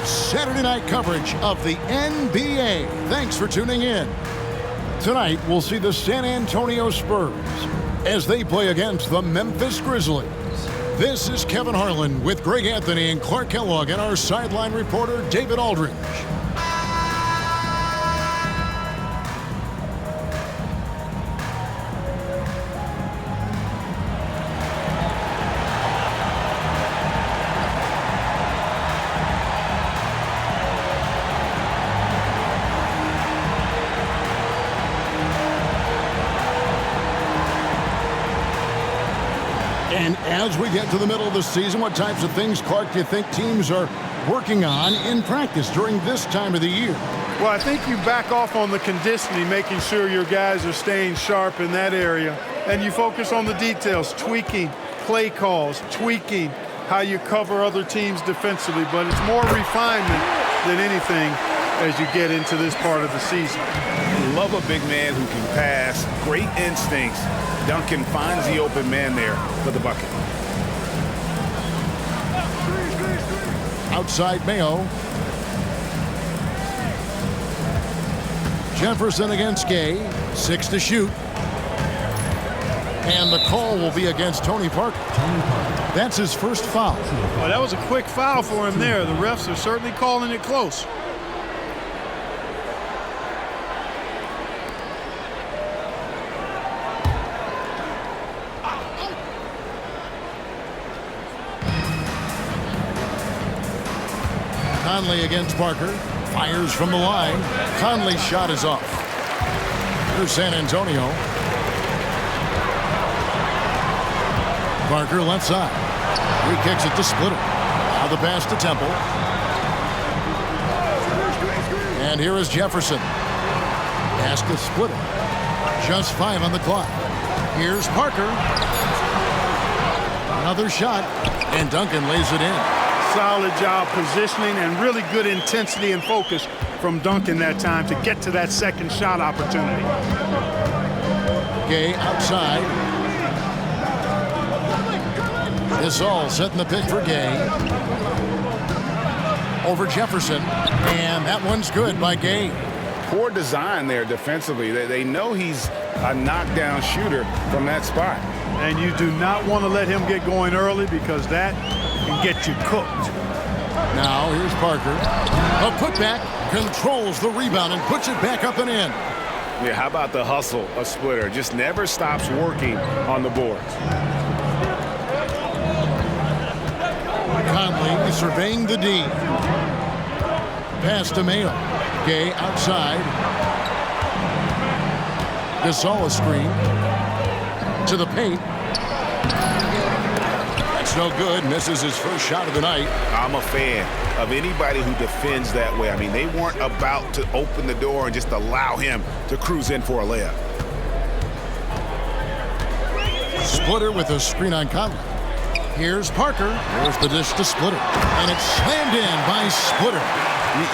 Saturday night coverage of the NBA. Thanks for tuning in. Tonight, we'll see the San Antonio Spurs as they play against the Memphis Grizzlies. This is Kevin Harlan with Greg Anthony and Clark Kellogg and our sideline reporter, David Aldridge. And as we get to the middle of the season, what types of things, Clark, do you think teams are working on in practice during this time of the year? Well, I think you back off on the conditioning, making sure your guys are staying sharp in that area. And you focus on the details, tweaking play calls, tweaking how you cover other teams defensively. But it's more refinement than anything as you get into this part of the season. Love a big man who can pass, great instincts. Duncan finds the open man there for the bucket. Outside Mayo. Jefferson against Gay. 6 to shoot. And the call will be against Tony Parker. That's his first foul. Well, that was a quick foul for him there. The refs are certainly calling it close. Conley against Parker. Fires from the line. Conley's shot is off. Here's San Antonio. Parker left side. He kicks it to Splitter. Now the pass to Temple. And here is Jefferson. Pass to Splitter. Just 5 on the clock. Here's Parker. Another shot. And Duncan lays it in. Solid job positioning and really good intensity and focus from Duncan that time to get to that second shot opportunity. Gay outside. Gasol setting the pick for Gay. Over Jefferson. And that one's good by Gay. Poor design there defensively. They know he's a knockdown shooter from that spot. And you do not want to let him get going early because that can get you cooked. Now here's Parker. A putback, controls the rebound and puts it back up and in. Yeah, how about the hustle of Splitter? Just never stops working on the boards. Conley surveying the D. Pass to Mayo. Gay outside. Gasol a screen. To the paint. That's no good. Misses his first shot of the night. I'm a fan of anybody who defends that way. I mean, they weren't about to open the door and just allow him to cruise in for a layup. Splitter with a screen on Conley. Here's Parker. Here's the dish to Splitter. And it's slammed in by Splitter.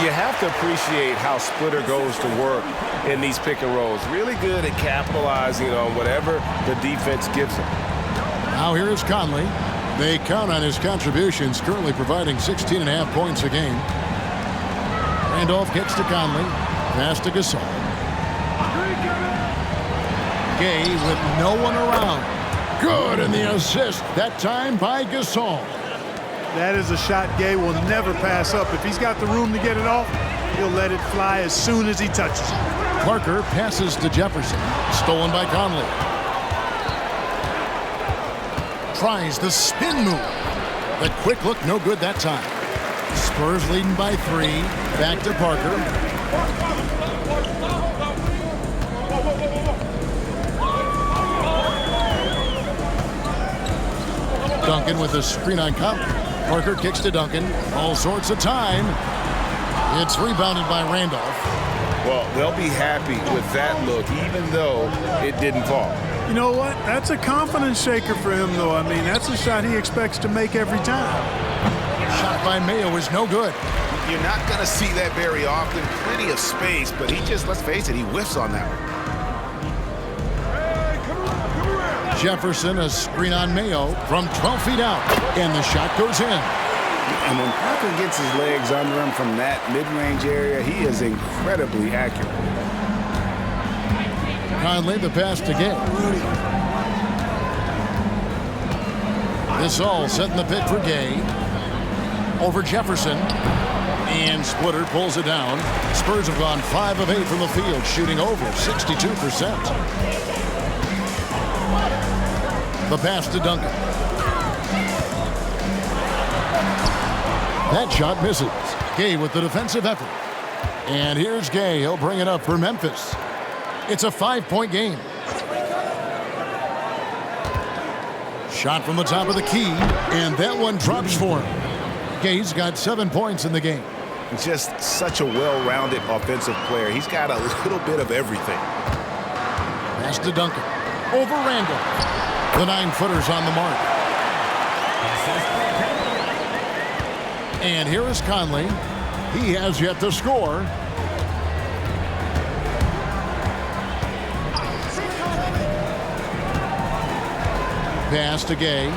You have to appreciate how Splitter goes to work in these pick and rolls. Really good at capitalizing on whatever the defense gives him. Now here is Conley. They count on his contributions, currently providing 16.5 points a game. Randolph gets to Conley. Pass to Gasol. Gay with no one around. Good, and the assist, that time by Gasol. That is a shot Gay will never pass up. If he's got the room to get it off, he'll let it fly as soon as he touches it. Parker passes to Jefferson. Stolen by Conley. Tries the spin move. The quick look, no good that time. Spurs leading by 3. Back to Parker. Duncan with a screen on Conley. Parker kicks to Duncan. All sorts of time. It's rebounded by Randolph. Well, they'll be happy with that look, even though it didn't fall. You know what? That's a confidence shaker for him, though. I mean, that's a shot he expects to make every time. Shot by Mayo is no good. You're not going to see that very often. Plenty of space, but he just, let's face it, he whiffs on that one. Jefferson, a screen on Mayo from 12 feet out, and the shot goes in. And when Parker gets his legs under him from that mid-range area, he is incredibly accurate. Conley, the pass to Gay. This all setting the pick for Gay. Over Jefferson. And Splitter pulls it down. Spurs have gone 5 of 8 from the field, shooting over 62%. The pass to Duncan. That shot misses. Gay with the defensive effort. And here's Gay. He'll bring it up for Memphis. It's a 5-point game. Shot from the top of the key, and that one drops for him. Gay's got 7 points in the game. Just such a well-rounded offensive player. He's got a little bit of everything. Pass to Duncan. Over Randall. The 9-footer's on the mark. And here is Conley. He has yet to score. Pass to Gay.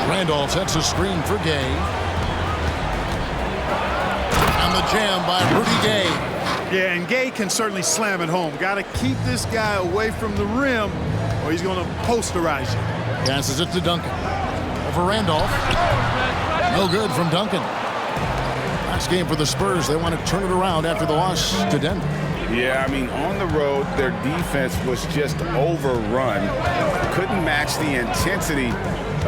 Randolph sets a screen for Gay. And the jam by Rudy Gay. Yeah, and Gay can certainly slam it home. Got to keep this guy away from the rim or he's going to posterize you. Passes it to Duncan. Over Randolph. No good from Duncan. Last game for the Spurs. They want to turn it around after the loss to Denver. Yeah, I mean, on the road, their defense was just overrun. Couldn't match the intensity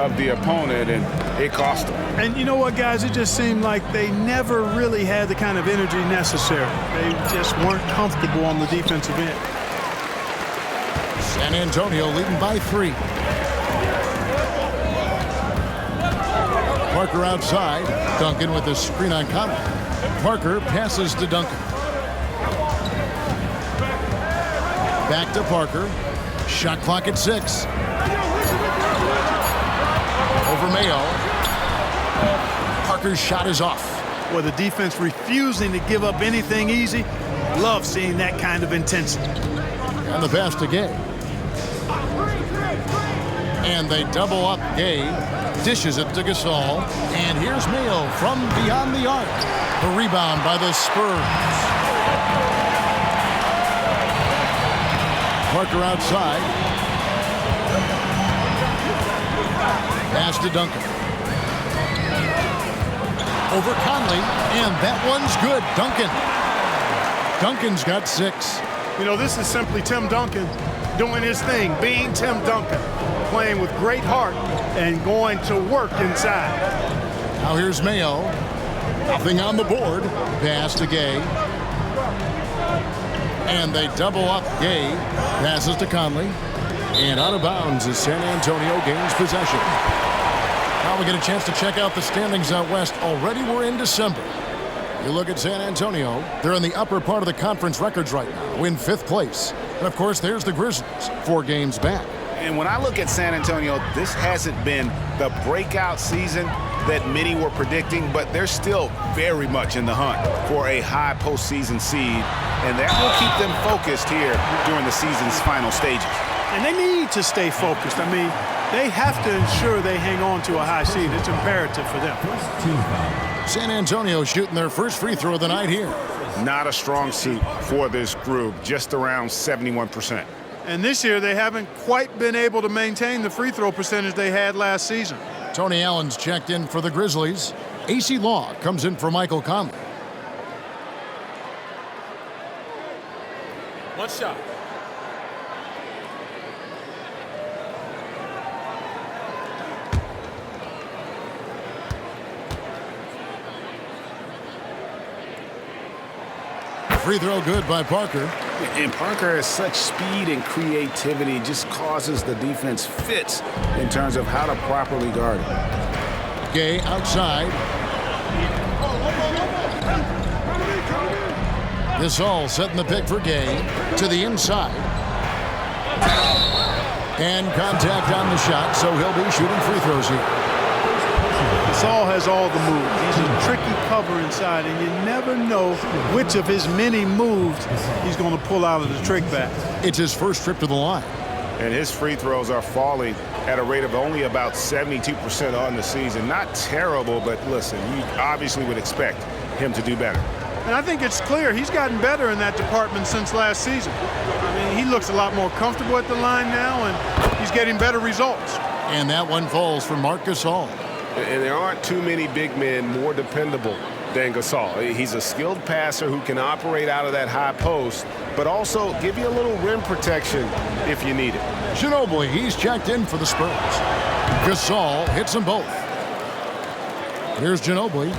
of the opponent, and it cost them. And you know what, guys? It just seemed like they never really had the kind of energy necessary. They just weren't comfortable on the defensive end. San Antonio leading by 3. Parker outside. Duncan with the screen on Conley. Parker passes to Duncan. Back to Parker. Shot clock at 6. Over Mayo. Parker's shot is off. Well, the defense refusing to give up anything easy. Love seeing that kind of intensity. And the pass to Gay. And they double up Gay. Dishes it to Gasol. And here's Mayo from beyond the arc. The rebound by the Spurs. Parker outside. Pass to Duncan. Over Conley, and that one's good. Duncan's got 6. You know, this is simply Tim Duncan doing his thing, being Tim Duncan, playing with great heart and going to work inside. Now here's Mayo. Nothing on the board. Pass to Gay. And they double up Gay. Passes to Conley. And out of bounds as San Antonio gains possession. Now we get a chance to check out the standings out west. Already we're in December. You look at San Antonio. They're in the upper part of the conference records right now, in 5th place. And of course, there's the Grizzlies, 4 games back. And when I look at San Antonio, this hasn't been the breakout season that many were predicting, but they're still very much in the hunt for a high postseason seed, and that will keep them focused here during the season's final stages. And they need to stay focused. I mean, they have to ensure they hang on to a high seed. It's imperative for them. San Antonio shooting their first free throw of the night here. Not a strong suit for this group, just around 71%. And this year, they haven't quite been able to maintain the free throw percentage they had last season. Tony Allen's checked in for the Grizzlies. AC Law comes in for Michael Conley. One shot. Free throw good by Parker. And Parker has such speed and creativity, just causes the defense fits in terms of how to properly guard it. Gay outside. This all setting the pick for Gay to the inside. And contact on the shot, so he'll be shooting free throws here. Gasol has all the moves. He's a tricky cover inside, and you never know which of his many moves he's going to pull out of the trick bag. It's his first trip to the line. And his free throws are falling at a rate of only about 72% on the season. Not terrible, but listen, you obviously would expect him to do better. And I think it's clear he's gotten better in that department since last season. I mean, he looks a lot more comfortable at the line now, and he's getting better results. And that one falls for Marc Gasol. And there aren't too many big men more dependable than Gasol. He's a skilled passer who can operate out of that high post, but also give you a little rim protection if you need it. Ginobili, he's checked in for the Spurs. Gasol hits them both. Here's Ginobili.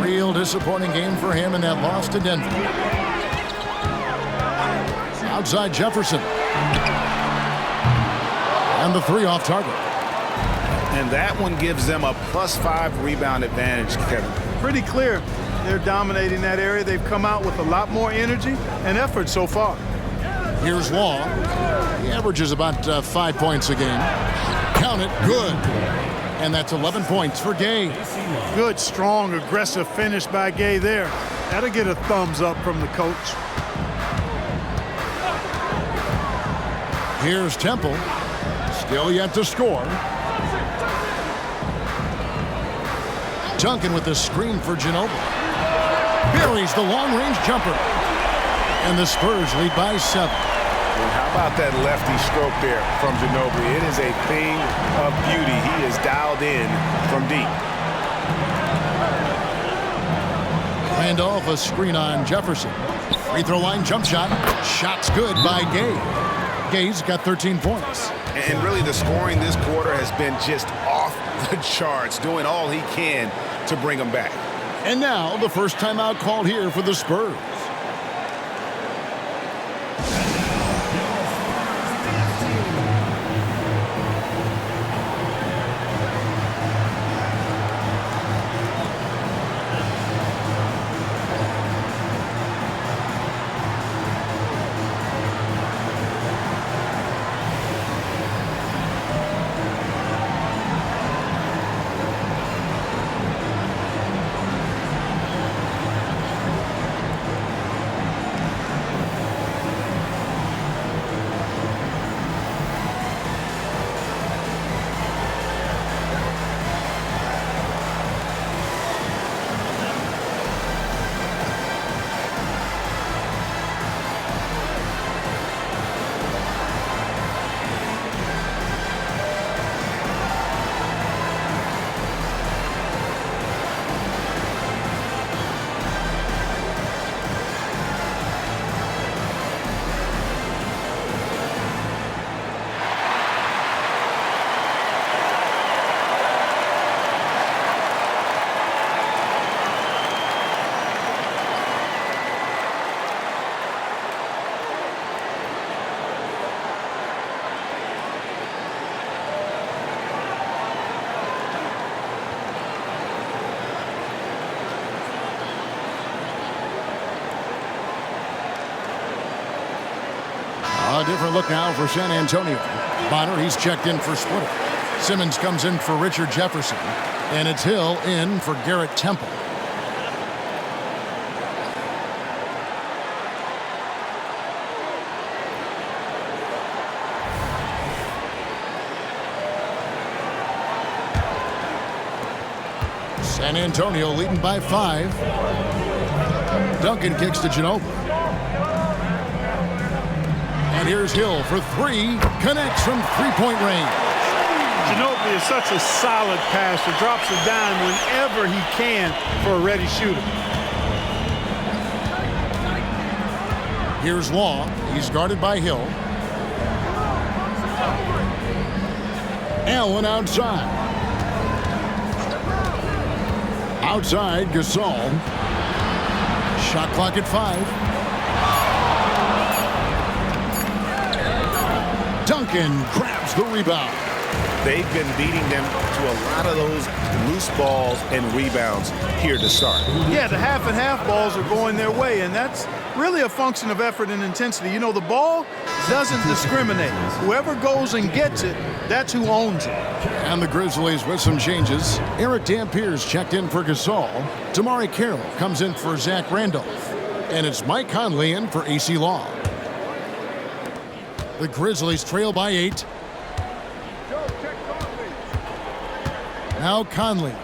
Real disappointing game for him in that loss to Denver. Outside Jefferson. And the three off target. And that one gives them a +5 rebound advantage, Kevin. Pretty clear they're dominating that area. They've come out with a lot more energy and effort so far. Here's Long. He averages about 5 points a game. Count it, good. And that's 11 points for Gay. Good, strong, aggressive finish by Gay there. That'll get a thumbs up from the coach. Here's Temple. Still yet to score. Duncan with the screen for Ginobili. Buries the long-range jumper. And the Spurs lead by 7. And how about that lefty stroke there from Ginobili? It is a thing of beauty. He is dialed in from deep. Randolph, a screen on Jefferson. Free throw line jump shot. Shot's good by Gay. Gay's got 13 points. And really the scoring this quarter has been just off the charts, doing all he can to bring them back. And now the first timeout called here for the Spurs. A different look now for San Antonio. Bonner, he's checked in for Splitter. Simmons comes in for Richard Jefferson. And it's Hill in for Garrett Temple. San Antonio leading by 5. Duncan kicks to Ginobili. And here's Hill for 3. Connects from three-point range. Ginobili is such a solid passer. Drops a dime whenever he can for a ready shooter. Here's Long. He's guarded by Hill. Allen outside. Outside, Gasol. Shot clock at 5. Duncan grabs the rebound. They've been beating them to a lot of those loose balls and rebounds here to start. Yeah, the half and half balls are going their way, and that's really a function of effort and intensity. You know, the ball doesn't discriminate. Whoever goes and gets it, that's who owns it. And the Grizzlies with some changes. Eric Dampier's checked in for Gasol. Damari Carroll comes in for Zach Randolph. And it's Mike Conley in for AC Long. The Grizzlies trail by 8. Now Conley.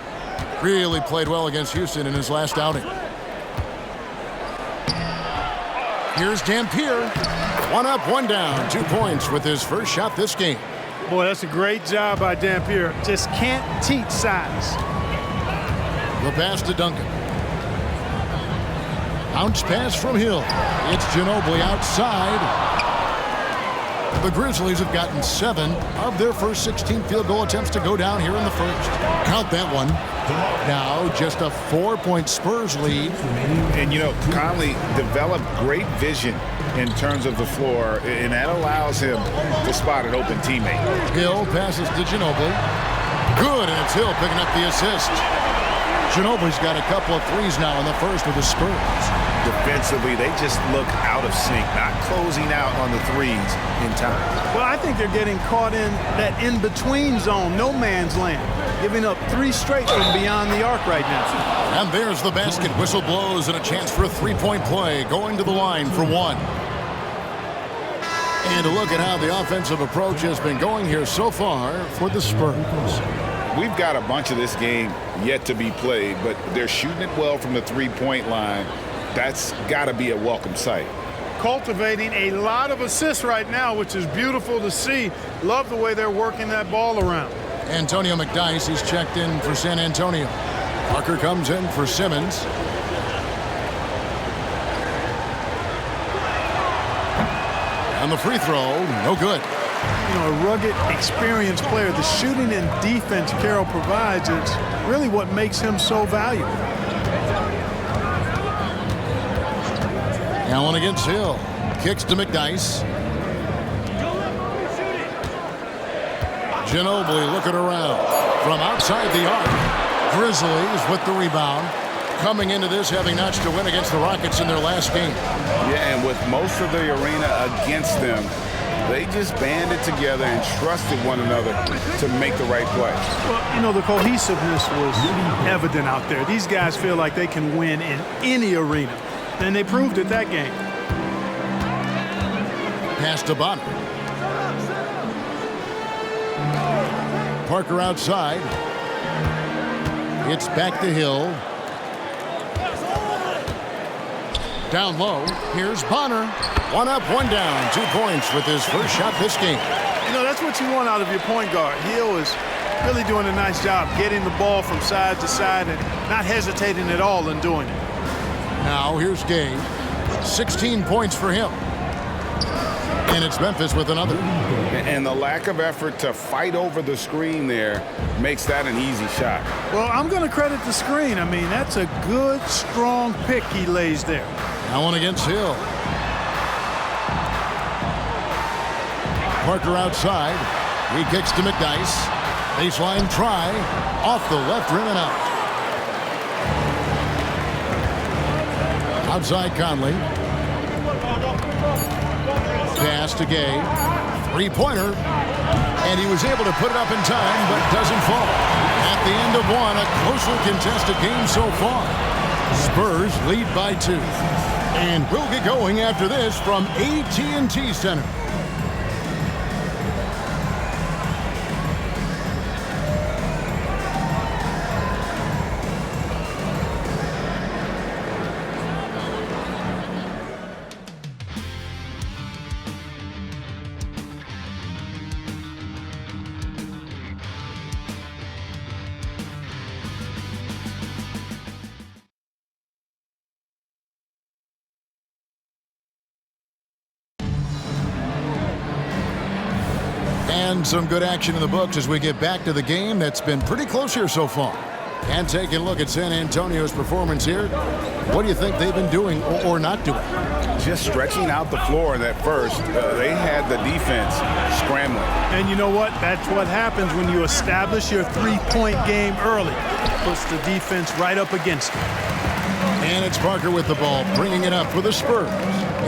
Really played well against Houston in his last outing. Here's Dampier. 1 up, 1 down. 2 points with his first shot this game. Boy, that's a great job by Dampier. Just can't teach size. The pass to Duncan. Bounce pass from Hill. It's Ginobili outside. The Grizzlies have gotten 7 of their first 16 field goal attempts to go down here in the first. Count that one. Now just a 4-point Spurs lead. And, you know, Conley developed great vision in terms of the floor, and that allows him to spot an open teammate. Hill passes to Ginobili. Good, and it's Hill picking up the assist. Ginobili's got a couple of threes now in the first with the Spurs. Defensively, they just look out of sync, not closing out on the threes in time. Well, I think they're getting caught in that in-between zone, no man's land, giving up 3 straight from beyond the arc right now. And there's the basket. Whistle blows and a chance for a 3-point play. Going to the line for 1. And to look at how the offensive approach has been going here so far for the Spurs. We've got a bunch of this game yet to be played, but they're shooting it well from the 3-point line. That's got to be a welcome sight. Cultivating a lot of assists right now, which is beautiful to see. Love the way they're working that ball around. Antonio McDyess is checked in for San Antonio. Parker comes in for Simmons. And the free throw, no good. You know, a rugged, experienced player. The shooting and defense Carroll provides is really what makes him so valuable. Allen against Hill. Kicks to McDyess. Ginobili looking around from outside the arc. Grizzlies with the rebound. Coming into this having notched a win against the Rockets in their last game. Yeah, and with most of the arena against them, they just banded together and trusted one another to make the right play. Well, you know, the cohesiveness was evident out there. These guys feel like they can win in any arena, and they proved it that game. Pass to Bonner. Parker outside. It's back to Hill. Down low, here's Bonner. 1 up, 1 down. 2 points with his first shot this game. You know, that's what you want out of your point guard. Hill is really doing a nice job getting the ball from side to side and not hesitating at all in doing it. Now here's Gay. 16 points for him. And it's Memphis with another. And the lack of effort to fight over the screen there makes that an easy shot. Well, I'm going to credit the screen. I mean, that's a good, strong pick he lays there. Now one against Hill. Parker outside. He kicks to McDyess. Baseline try. Off the left rim and out. Outside Conley. Pass to Gay. 3-pointer. And he was able to put it up in time, but doesn't fall. At the end of one, a closely contested game so far. Spurs lead by 2. And we'll get going after this from AT&T Center. And some good action in the books as we get back to the game that's been pretty close here so far. And taking a look at San Antonio's performance here, what do you think they've been doing or not doing? Just stretching out the floor in that first. They had the defense scrambling. And you know what? That's what happens when you establish your 3-point game early. Puts the defense right up against it. And it's Parker with the ball, bringing it up for the Spurs.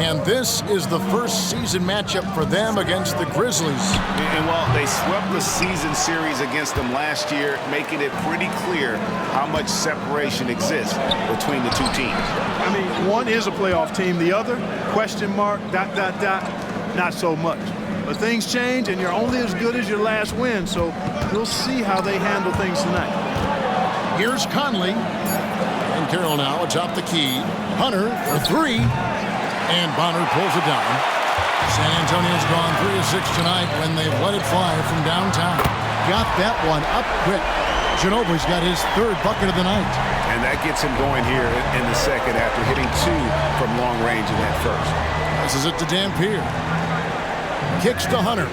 And this is the first season matchup for them against the Grizzlies. And while they swept the season series against them last year, making it pretty clear how much separation exists between the two teams. I mean, one is a playoff team. The other, question mark, ... not so much. But things change, and you're only as good as your last win. So we'll see how they handle things tonight. Here's Conley. And Carroll now atop the key. Hunter for three. And Bonner pulls it down. San Antonio's gone 3 of 6 tonight when they've let it fly from downtown. Got that one up quick. Ginobili's got his 3rd bucket of the night. And that gets him going here in the second after hitting 2 from long range in that first. Passes it to Dampier. Kicks to Hunter.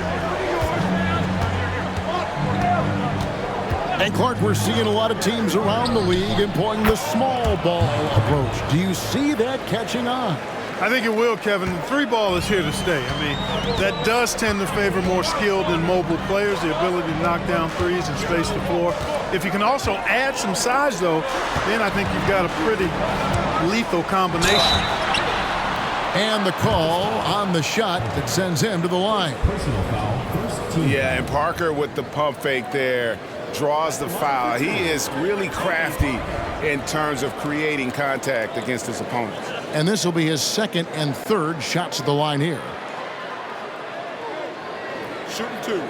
And Clark, we're seeing a lot of teams around the league employing the small ball approach. Do you see that catching on? I think it will, Kevin. The 3-ball is here to stay. I mean, that does tend to favor more skilled and mobile players, the ability to knock down threes and space the floor. If you can also add some size, though, then I think you've got a pretty lethal combination. And the call on the shot that sends him to the line. Yeah, and Parker with the pump fake there draws the foul. He is really crafty in terms of creating contact against his opponents. And this will be his 2nd and 3rd shots at the line here. Shooting 2.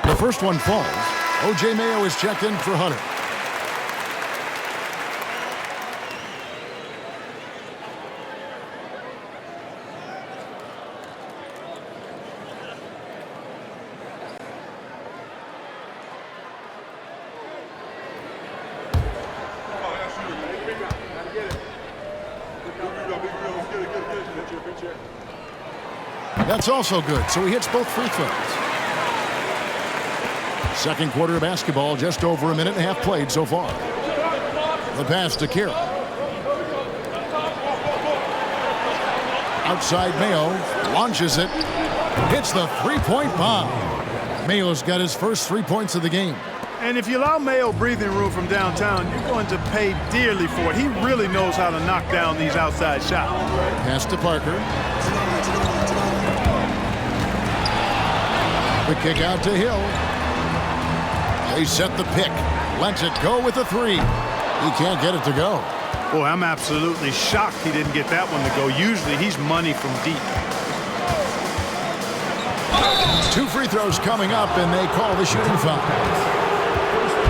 The first one falls. O.J. Mayo is checked in for Hunter. That's also good, so he hits both free throws. Second quarter of basketball, just over a minute and a half played so far. The pass to Carroll. Outside Mayo, launches it, hits the three-point bomb. Mayo's got his first 3 points of the game. And if you allow Mayo breathing room from downtown, you're going to pay dearly for it. He really knows how to knock down these outside shots. Pass to Parker. The kick out to Hill. They set the pick. Lets it go with a 3. He can't get it to go. Boy, I'm absolutely shocked he didn't get that one to go. Usually he's money from deep. 2 free throws coming up, and they call the shooting foul.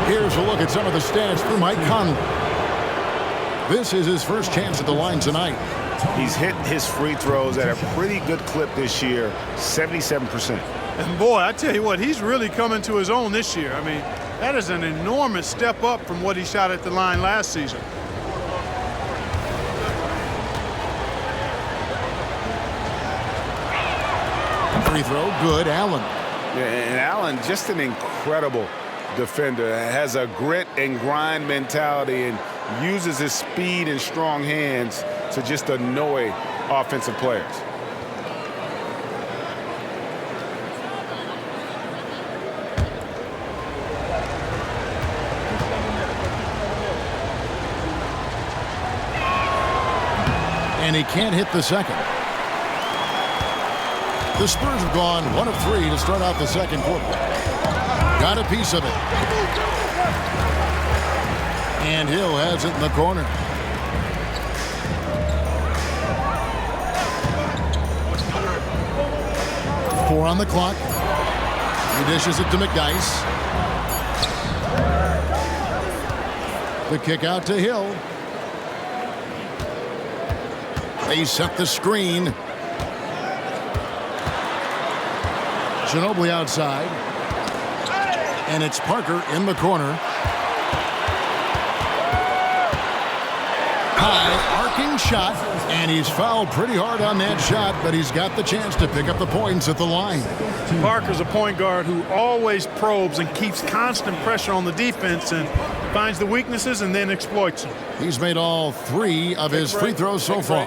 Here's a look at some of the stats for Mike Conley. This is his first chance at the line tonight. He's hit his free throws at a pretty good clip this year, 77%. And boy, I tell you what, he's really coming to his own this year. I mean, that is an enormous step up from what he shot at the line last season. Free throw, good. Allen. Yeah, and Allen, just an incredible defender. Has a grit and grind mentality and uses his speed and strong hands to just annoy offensive players. And he can't hit the second. The Spurs have gone 1 of 3 to start out the second quarter. Got a piece of it. And Hill has it in the corner. Four on the clock. He dishes it to McDice. The kick out to Hill. They set the screen. Ginobili outside. And it's Parker in the corner. High arcing shot, and he's fouled pretty hard on that shot, but he's got the chance to pick up the points at the line. Parker's a point guard who always probes and keeps constant pressure on the defense and finds the weaknesses and then exploits them. He's made all 3 of his free throws so far.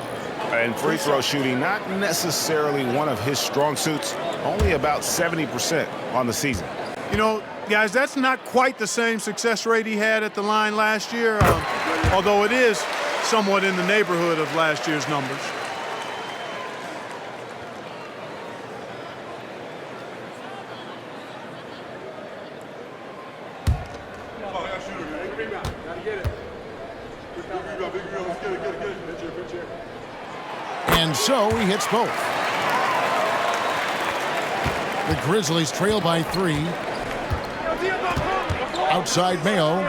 And free throw shooting, not necessarily one of his strong suits, only about 70% on the season. You know, guys, that's not quite the same success rate he had at the line last year, although it is somewhat in the neighborhood of last year's numbers. And so he hits both. The Grizzlies trail by 3. Outside Mayo.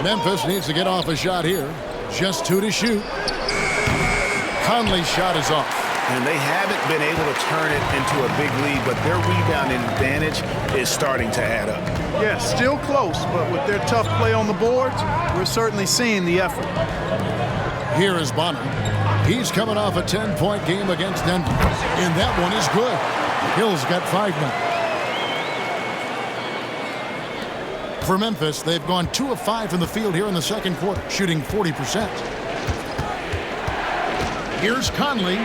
Memphis needs to get off a shot here. Just 2 to shoot. Conley's shot is off. And they haven't been able to turn it into a big lead, but their rebounding advantage is starting to add up. Yeah, still close, but with their tough play on the boards, we're certainly seeing the effort. Here is Bonner. He's coming off a 10-point game against Denver. And that one is good. Hill's got 5 now. For Memphis, they've gone 2 of 5 from the field here in the second quarter, shooting 40%. Here's Conley.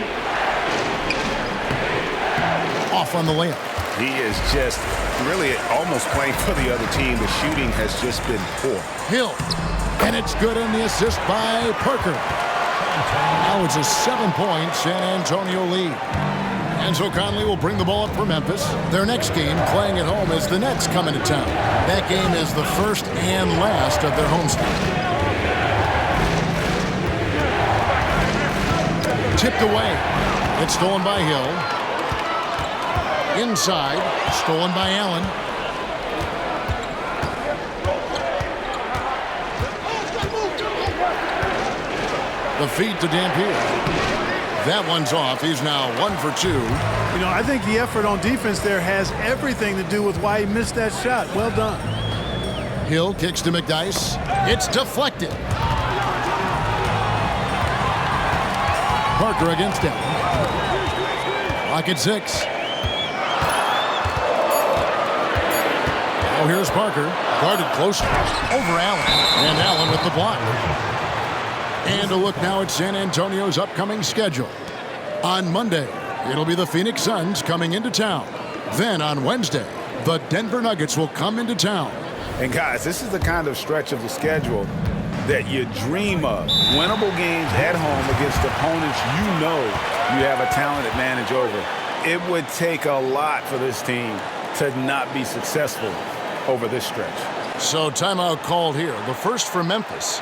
Off on the layup. He is just really almost playing for the other team. The shooting has just been poor. Hill. And it's good in the assist by Parker. Now it's a 7-point San Antonio lead. And so Conley will bring the ball up for Memphis. Their next game, playing at home, as the Nets come into town. That game is the first and last of their homestand. Tipped away. It's stolen by Hill. Inside, stolen by Allen. The feed to Dampier. That one's off. He's now 1 for 2. You know, I think the effort on defense there has everything to do with why he missed that shot. Well done. Hill kicks to McDyess. It's deflected. Parker against him. Clock at 6. Oh, here's Parker. Guarded close over Allen. And Allen with the block. And a look now at San Antonio's upcoming schedule. On Monday, it'll be the Phoenix Suns coming into town. Then on Wednesday, the Denver Nuggets will come into town. And guys, this is the kind of stretch of the schedule that you dream of. Winnable games at home against opponents you know you have a talent advantage over. It would take a lot for this team to not be successful over this stretch. So timeout called here. The first for Memphis.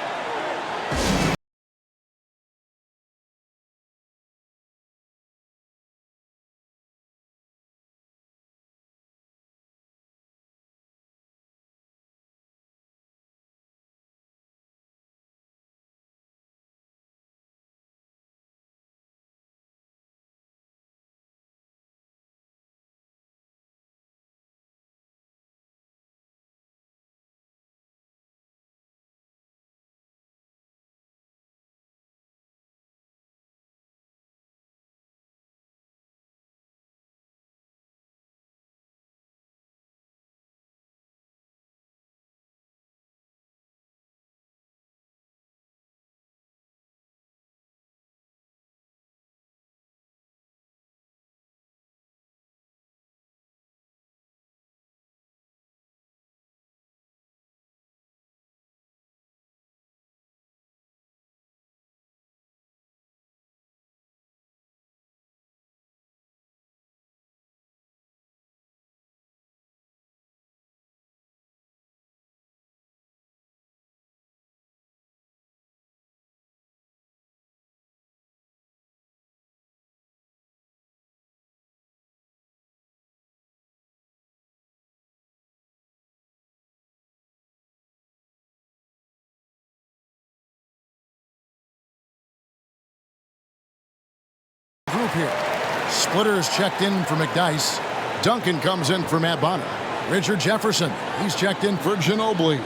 Group here. Splitters checked in for McDyess. Duncan comes in for Matt Bonner. Richard Jefferson, he's checked in for Ginobili.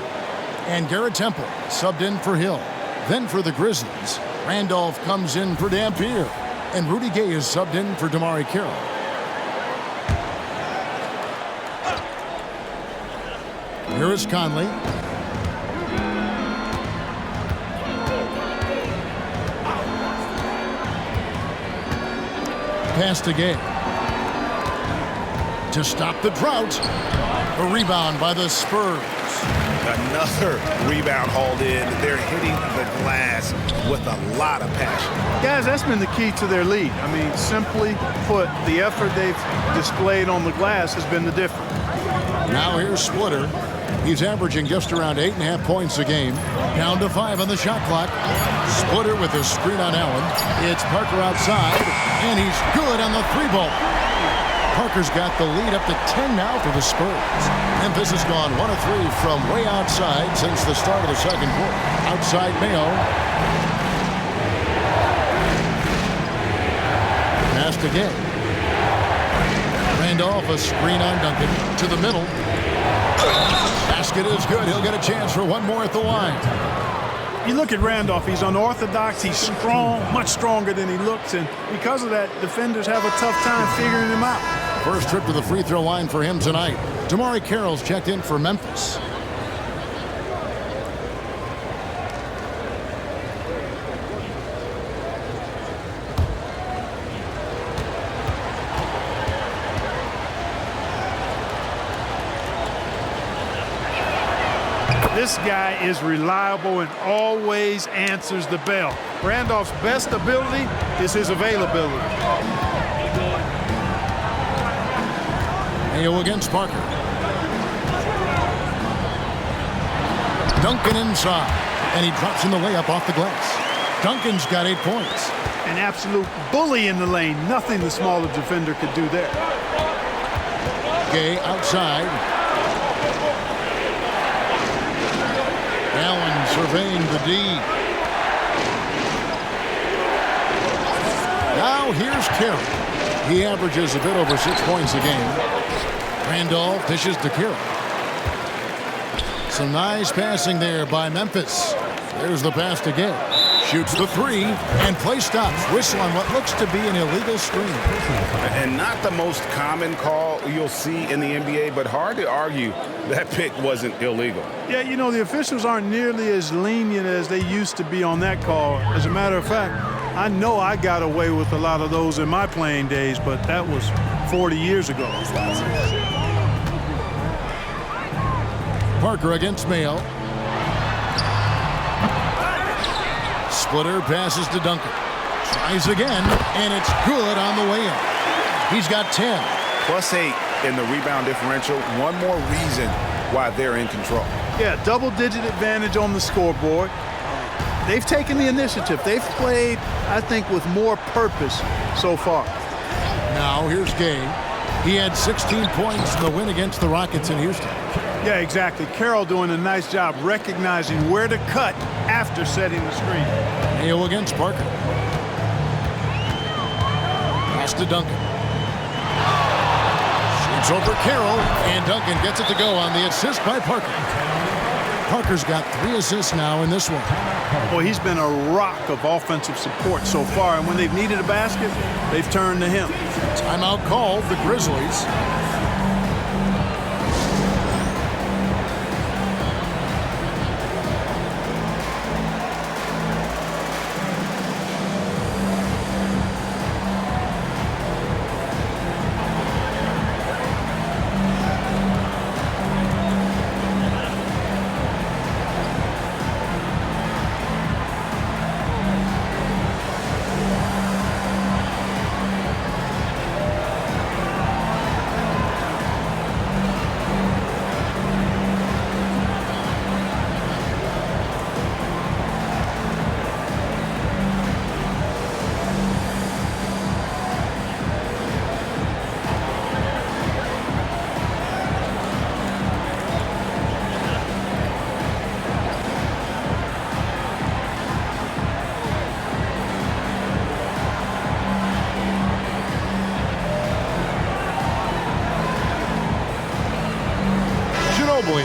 And Garrett Temple subbed in for Hill. Then for the Grizzlies, Randolph comes in for Dampier. And Rudy Gay is subbed in for Damari Carroll. Here is Conley. Pass to Gay. To stop the drought. A rebound by the Spurs. Another rebound hauled in. They're hitting the glass with a lot of passion. Guys, that's been the key to their lead. I mean, simply put, the effort they've displayed on the glass has been the difference. Now here's Splitter. He's averaging just around 8.5 points a game. Down to 5 on the shot clock. Splitter with a screen on Allen. It's Parker outside, and he's good on the 3-ball. Parker's got the lead up to 10 now for the Spurs. Memphis has gone 1 of 3 from way outside since the start of the second quarter. Outside Mayo. Passed again. Randolph, a screen on Duncan. To the middle. Basket is good. He'll get a chance for one more at the line. You look at Randolph, he's unorthodox, he's strong, much stronger than he looks, and because of that, defenders have a tough time figuring him out. First trip to the free throw line for him tonight. Damari Carroll's checked in for Memphis. This guy is reliable and always answers the bell. Randolph's best ability is his availability. Mayo against Parker. Duncan inside, and he drops in the layup off the glass. Duncan's got 8 points. An absolute bully in the lane. Nothing the smaller defender could do there. Gay outside. Allen surveying the D. Now here's Carroll. He averages a bit over 6 points a game. Randolph dishes to Carroll. Some nice passing there by Memphis. There's the pass to Gay. Shoots the 3, and play stops. Whistle on what looks to be an illegal screen. And not the most common call you'll see in the NBA, but hard to argue that pick wasn't illegal. Yeah, you know, the officials aren't nearly as lenient as they used to be on that call. As a matter of fact, I know I got away with a lot of those in my playing days, but that was 40 years ago. Parker against Mayo. Splitter passes to Duncan. Tries again, and it's good on the way in. He's got 10. +8 in the rebound differential. One more reason why they're in control. Yeah, double-digit advantage on the scoreboard. They've taken the initiative. They've played, I think, with more purpose so far. Now here's Gay. He had 16 points in the win against the Rockets in Houston. Yeah, exactly. Carroll doing a nice job recognizing where to cut after setting the screen. Mayo against Parker. Pass to Duncan. Shoots over Carroll, and Duncan gets it to go on the assist by Parker. Parker's got 3 assists now in this one. Well, he's been a rock of offensive support so far, and when they've needed a basket, they've turned to him. Timeout called, the Grizzlies.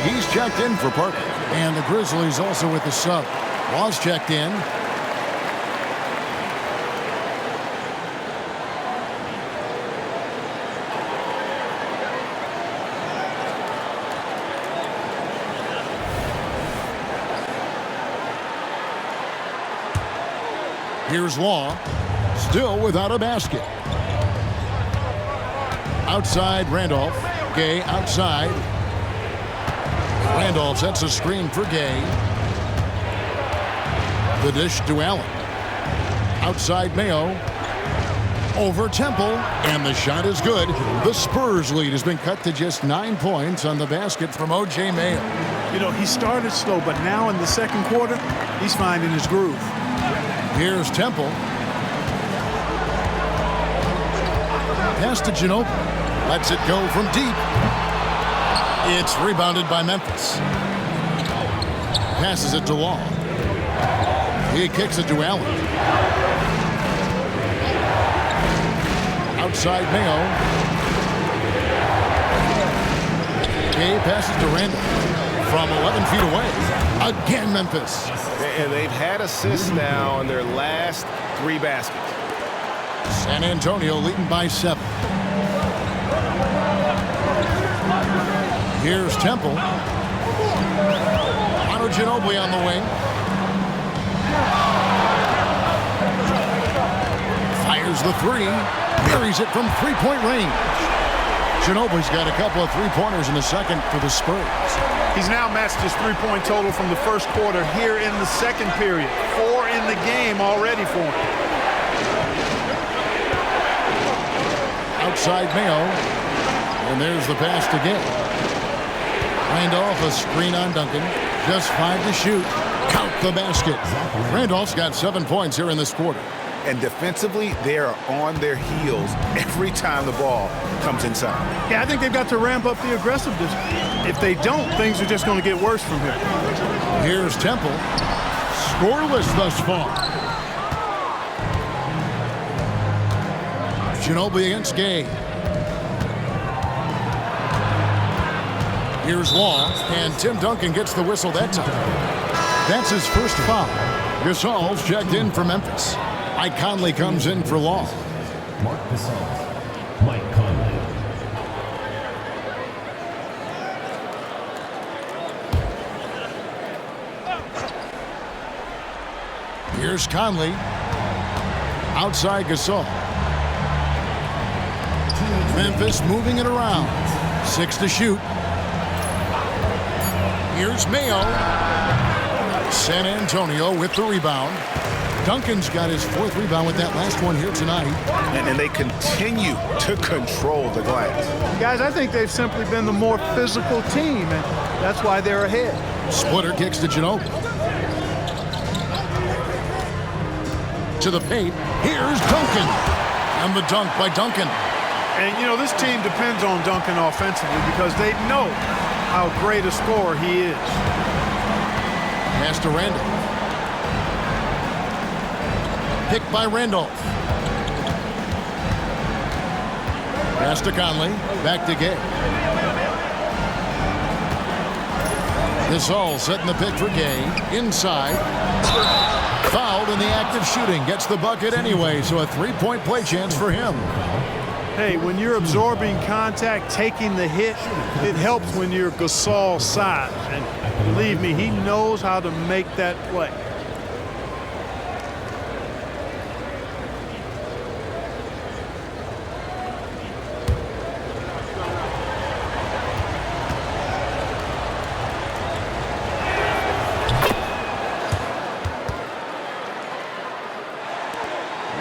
He's checked in for Parker. And the Grizzlies also with the sub. Wall's checked in. Here's Law, still without a basket. Outside Randolph. Gay outside. Randolph sets a screen for Gay. The dish to Allen. Outside Mayo. Over Temple, and the shot is good. The Spurs lead has been cut to just 9 points on the basket from O.J. Mayo. You know, he started slow, but now in the second quarter, he's finding his groove. Here's Temple. Pass to Ginobili. Lets it go from deep. It's rebounded by Memphis. Passes it to Law. He kicks it to Allen. Outside Mayo. Gay passes to Randall from 11 feet away. Again, Memphis. And they've had assists now on their last 3 baskets. San Antonio leading by 7. Here's Temple. Ginobili on the wing. Fires the 3. Buries it from 3-point range. Ginobili's got a couple of 3-pointers in the second for the Spurs. He's now matched his 3-point total from the first quarter here in the second period. 4 in the game already for him. Outside Mayo. And there's the pass to Gay. Randolph, a screen on Duncan. Just 5 to shoot. Count the basket. Randolph's got 7 points here in this quarter. And defensively, they are on their heels every time the ball comes inside. Yeah, I think they've got to ramp up the aggressiveness. If they don't, things are just going to get worse from here. Here's Temple. Scoreless thus far. Ginobili against Gay. Here's Law, and Tim Duncan gets the whistle that time. That's his first foul. Gasol's checked in for Memphis. Mike Conley comes in for Law. Mark Gasol, Mike Conley. Here's Conley. Outside Gasol. Memphis moving it around. 6 to shoot. Here's Mayo. San Antonio with the rebound. Duncan's got his 4th rebound with that last one here tonight. And they continue to control the glass. Guys, I think they've simply been the more physical team, and that's why they're ahead. Splitter kicks to Ginobili. To the paint. Here's Duncan. And the dunk by Duncan. And, you know, this team depends on Duncan offensively because they know how great a scorer he is. Pass to Randolph. Picked by Randolph. Pass to Conley. Back to Gay. Gasol setting the pick for Gay. Inside. Fouled in the act of shooting. Gets the bucket anyway, so a 3-point play chance for him. Hey, when you're absorbing contact, taking the hit, it helps when you're Gasol's size. And believe me, he knows how to make that play.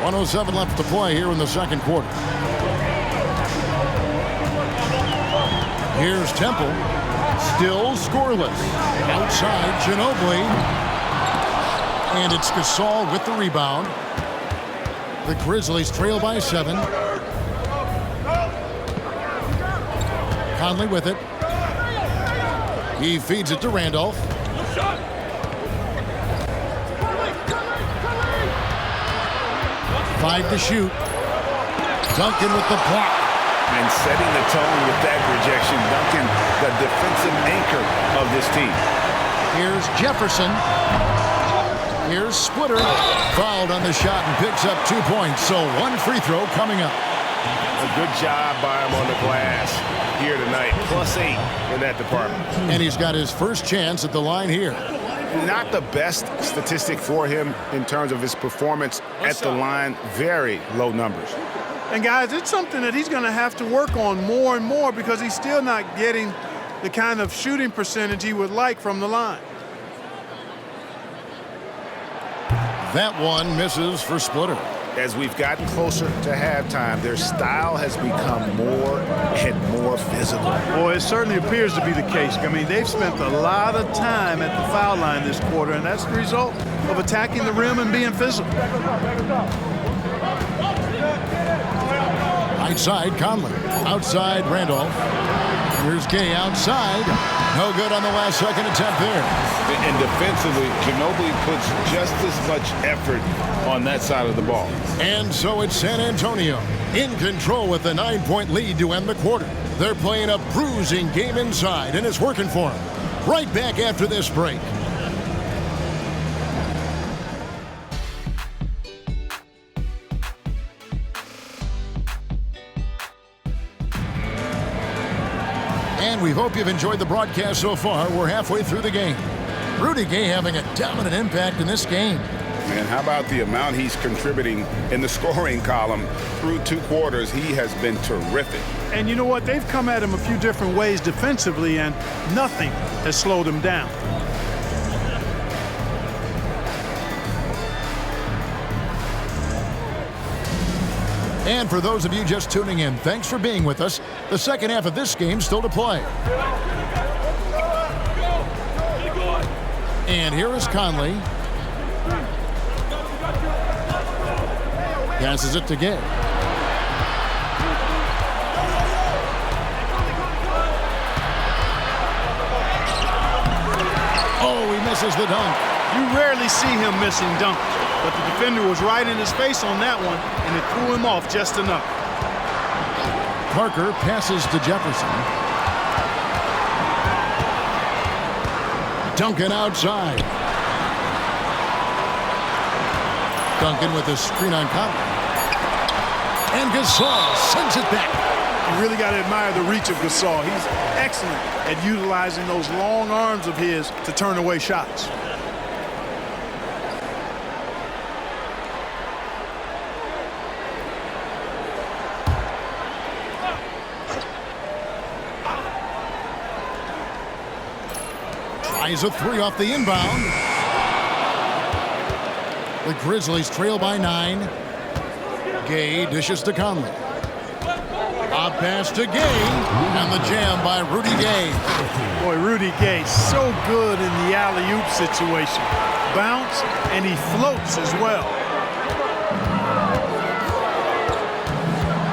.107 left to play here in the second quarter. Here's Temple. Still scoreless. Outside Ginobili. And it's Gasol with the rebound. The Grizzlies trail by 7. Conley with it. He feeds it to Randolph. Five to shoot. Duncan with the block. And setting the tone with that rejection. Duncan, the defensive anchor of this team. Here's Jefferson. Here's Splitter. Fouled on the shot and picks up 2 points. So 1 free throw coming up. A good job by him on the glass here tonight. +8 in that department. And he's got his first chance at the line here. Not the best statistic for him in terms of his performance at the line. Very low numbers. And guys, it's something that he's going to have to work on more and more because he's still not getting the kind of shooting percentage he would like from the line. That one misses for Splitter. As we've gotten closer to halftime, their style has become more and more physical. Well, it certainly appears to be the case. I mean, they've spent a lot of time at the foul line this quarter, and that's the result of attacking the rim and being physical. Right side, Conley. Outside, Randolph. Here's Gay outside. No good on the last second attempt there. And defensively, Ginobili puts just as much effort on that side of the ball. And so it's San Antonio in control with a 9-point lead to end the quarter. They're playing a bruising game inside, and it's working for them. Right back after this break. And we hope you've enjoyed the broadcast so far. We're halfway through the game. Rudy Gay having a dominant impact in this game. Man, how about the amount he's contributing in the scoring column through 2 quarters? He has been terrific. And you know what? They've come at him a few different ways defensively, and nothing has slowed him down. And for those of you just tuning in, thanks for being with us. The second half of this game still to play. And here is Conley. Passes it to Gay. Oh, he misses the dunk. You rarely see him missing dunks, but the defender was right in his face on that one, and it threw him off just enough. Parker passes to Jefferson. Duncan outside. Duncan with a screen on Conley. And Gasol sends it back. You really got to admire the reach of Gasol. He's excellent at utilizing those long arms of his to turn away shots. Tries a 3 off the inbound. The Grizzlies trail by 9. Gay dishes to Conley. A pass to Gay, and the jam by Rudy Gay. Boy, Rudy Gay, so good in the alley-oop situation. Bounce, and he floats as well.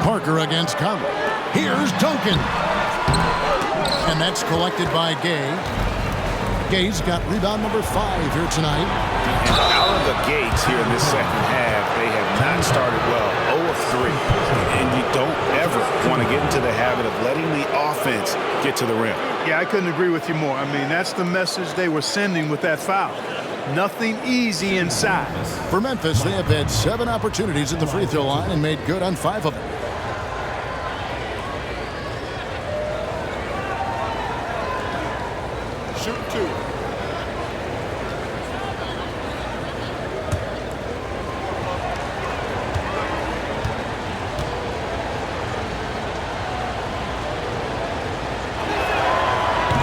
Parker against Conley. Here's Duncan. And that's collected by Gay. Gay's got rebound number 5 here tonight. And out of the gates here in this second half, they have not started well. 0 of 3. And you don't ever want to get into the habit of letting the offense get to the rim. Yeah, I couldn't agree with you more. I mean, that's the message they were sending with that foul. Nothing easy inside. For Memphis, they have had 7 opportunities at the free throw line and made good on 5 of them. Shoot 2.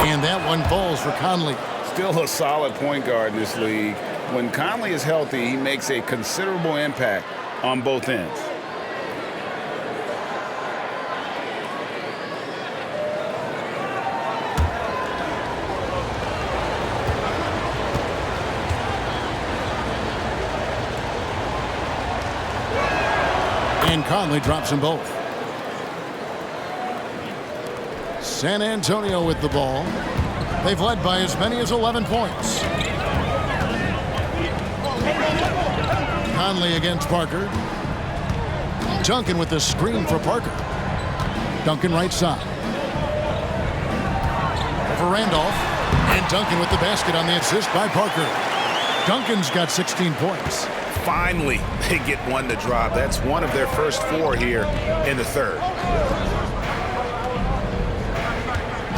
And that one falls for Conley. Still a solid point guard in this league. When Conley is healthy, he makes a considerable impact on both ends. And Conley drops them both. San Antonio with the ball. They've led by as many as 11 points. Conley against Parker. Duncan with the screen for Parker. Duncan right side. For Randolph. And Duncan with the basket on the assist by Parker. Duncan's got 16 points. Finally, they get one to drop. That's one of their first 4 here in the third.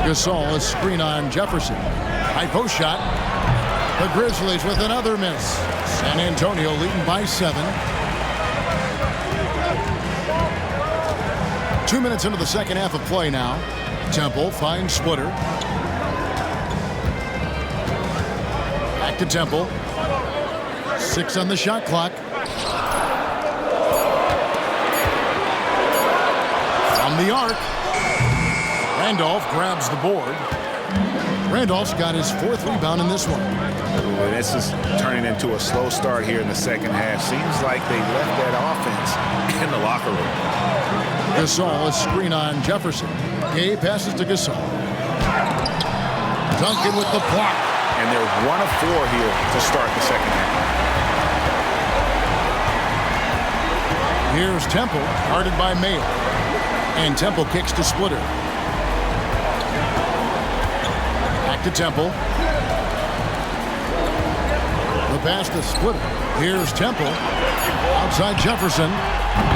Gasol, a screen on Jefferson. High post shot. The Grizzlies with another miss. San Antonio leading by 7. 2 minutes into the second half of play now. Temple finds Splitter. Back to Temple. 6 on the shot clock. From the arc. Randolph grabs the board. Randolph's got his 4th rebound in this one. Ooh, this is turning into a slow start here in the second half. Seems like they left that offense in the locker room. Gasol, a screen on Jefferson. Gay passes to Gasol. Duncan with the block. And they're 1 of 4 here to start the second half. Here's Temple, guarded by Mayo. And Temple kicks to Splitter. Back to Temple. The pass to Splitter. Here's Temple. Outside Jefferson.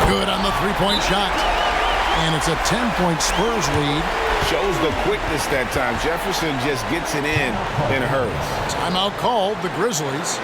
Good on the three-point shot. And it's a 10-point Spurs lead. Shows the quickness that time. Jefferson just gets it in a hurry. Timeout called, the Grizzlies.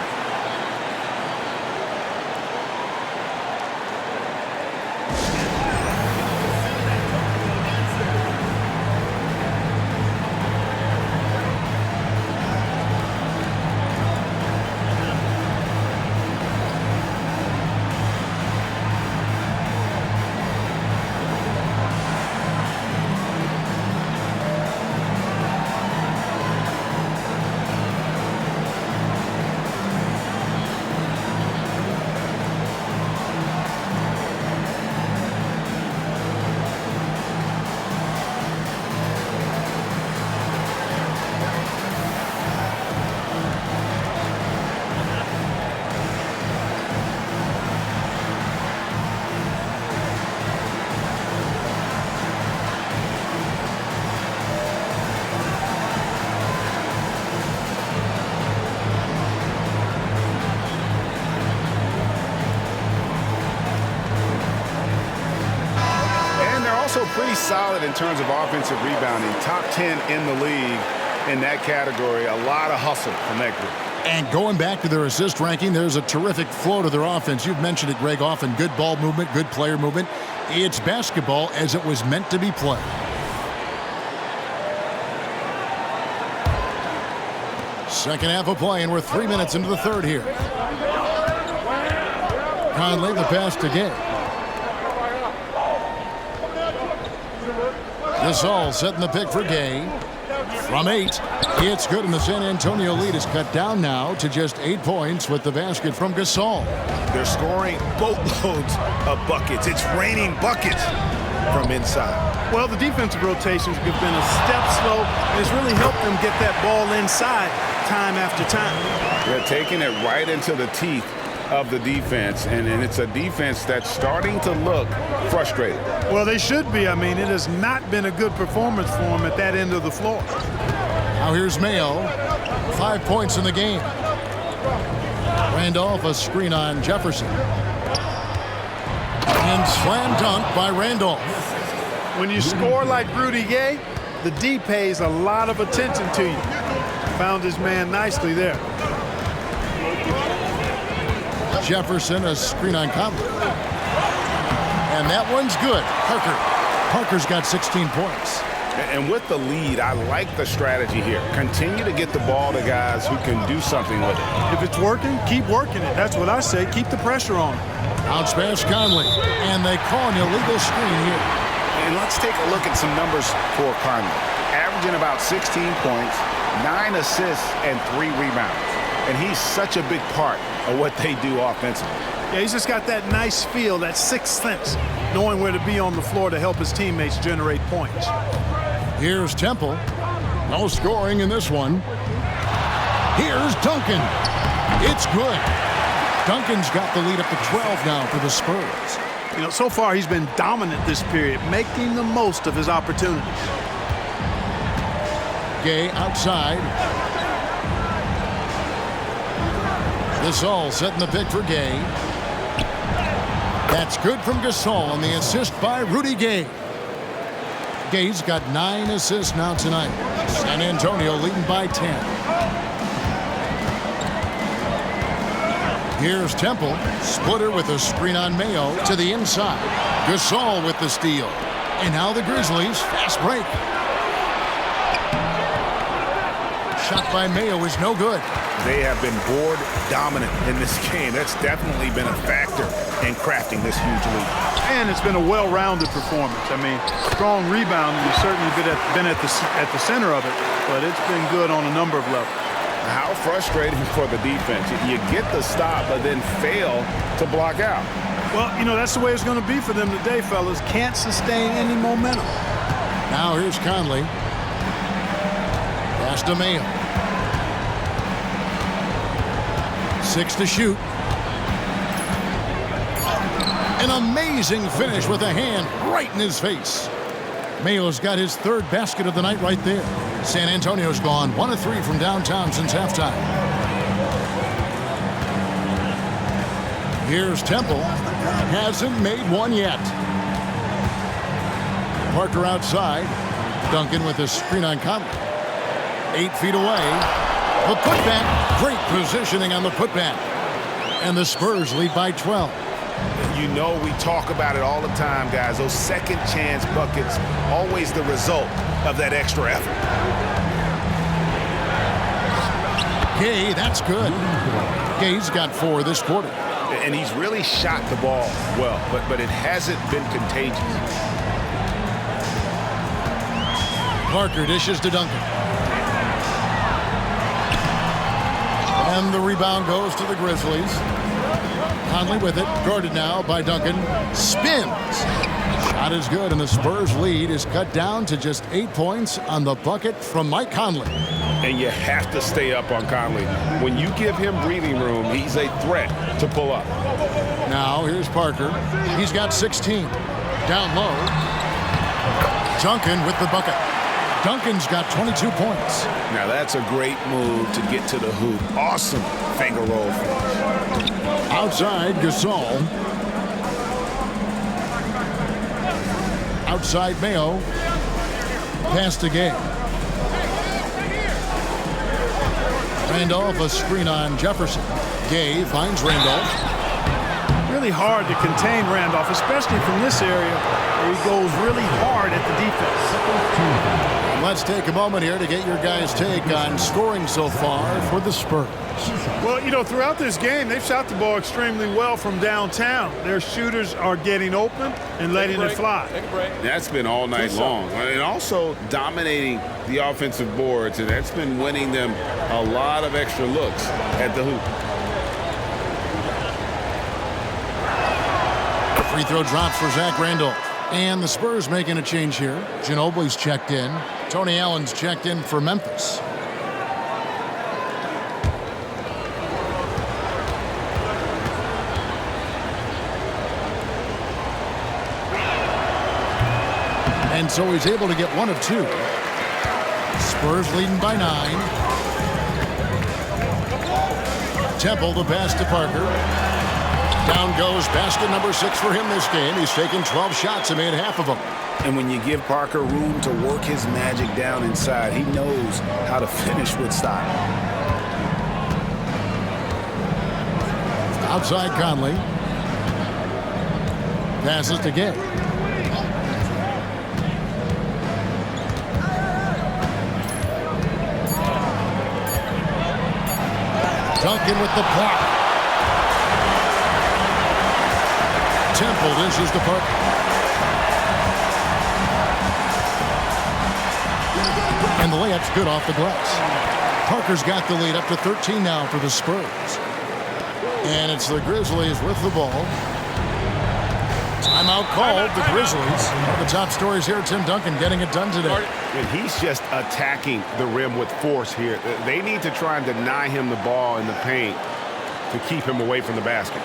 Also pretty solid in terms of offensive rebounding. Top 10 in the league in that category. A lot of hustle from that group. And going back to their assist ranking, there's a terrific flow to their offense. You've mentioned it, Greg, often good ball movement, good player movement. It's basketball as it was meant to be played. Second half of play, and we're 3 minutes into the third here. Conley, the pass to Gay. Gasol setting the pick for Gay. From 8, it's good, and the San Antonio lead is cut down now to just 8 points with the basket from Gasol. They're scoring boatloads of buckets. It's raining buckets from inside. Well, the defensive rotations have been a step slow, and it's really helped them get that ball inside time after time. They're taking it right into the teeth of the defense, and it's a defense that's starting to look frustrated. Well, they should be. I mean, it has not been a good performance for them at that end of the floor. Now here's Mayo. 5 points in the game. Randolph, a screen on Jefferson. And slam dunk by Randolph. When you score like Rudy Gay, the D pays a lot of attention to you. Found his man nicely there. Jefferson, a screen on Conley. And that one's good. Parker's got 16 points. And with the lead, I like the strategy here. Continue to get the ball to guys who can do something with it. If it's working, keep working it. That's what I say. Keep the pressure on. Bounce pass Conley. And they call an illegal screen here. And let's take a look at some numbers for Conley. Averaging about 16 points, 9 assists, and 3 rebounds. And he's such a big part of what they do offensively. Yeah, he's just got that nice feel, that sixth sense, knowing where to be on the floor to help his teammates generate points. Here's Temple. No scoring in this one. Here's Duncan. It's good. Duncan's got the lead up to 12 now for the Spurs. You know, so far he's been dominant this period, making the most of his opportunities. Gay outside. Gasol setting the pick for Gay. That's good from Gasol, and the assist by Rudy Gay. Gay's got 9 assists now tonight. San Antonio leading by 10. Here's Temple. Splitter with a screen on Mayo to the inside. Gasol with the steal. And now the Grizzlies, fast break. shot by Mayo is no good. They have been board dominant in this game. That's definitely been a factor in crafting this huge lead. And it's been a well-rounded performance. I mean, strong rebounding has certainly been at the center of it, but it's been good on a number of levels. How frustrating for the defense. You get the stop, but then fail to block out. Well, you know, that's the way it's going to be for them today, fellas. Can't sustain any momentum. Now here's Conley. Pass to Mayo. 6 to shoot. An amazing finish with a hand right in his face. Mayo's got his third basket of the night right there. San Antonio's gone 1 of 3 from downtown since halftime. Here's Temple. Hasn't made one yet. Parker outside. Duncan with a screen on Conley. 8 feet away. The putback. Great positioning on the putback. And the Spurs lead by 12. You know, we talk about it all the time, guys. Those second chance buckets, always the result of that extra effort. Gay, that's good. Gay's got 4 this quarter. And he's really shot the ball well, but it hasn't been contagious. Parker dishes to Duncan. And the rebound goes to the Grizzlies. Conley with it, guarded now by Duncan. Spins. Shot is good, and the Spurs lead is cut down to just 8 points on the bucket from Mike Conley. And you have to stay up on Conley. When you give him breathing room, he's a threat to pull up. Now here's Parker. He's got 16. Down low. Duncan with the bucket. Duncan's got 22 points. Now that's a great move to get to the hoop. Awesome finger roll. Outside, Gasol. Outside, Mayo. Pass to Gay. Randolph, a screen on Jefferson. Gay finds Randolph. Really hard to contain Randolph, especially from this area where he goes really hard at the defense. Let's take a moment here to get your guys' take on scoring so far for the Spurs. Well, you know, throughout this game, they've shot the ball extremely well from downtown. Their shooters are getting open and letting it fly. That's been all night long. And also dominating the offensive boards, and that's been winning them a lot of extra looks at the hoop. Free throw drops for Zach Randolph. And the Spurs making a change here. Ginobili's checked in. Tony Allen's checked in for Memphis. And so he's able to get 1 of 2. Spurs leading by 9. Temple the pass to Parker. Down goes basket number 6 for him this game. He's taken 12 shots and made half of them. And when you give Parker room to work his magic down inside, he knows how to finish with style. Outside Conley. Passes to Gay. Duncan with the block. Temple dishes to Parker. And the layup's good off the glass. Parker's got the lead up to 13 now for the Spurs. And it's the Grizzlies with the ball. Timeout called, the Grizzlies. One of the top stories here, Tim Duncan getting it done today. And he's just attacking the rim with force here. They need to try and deny him the ball in the paint to keep him away from the basket.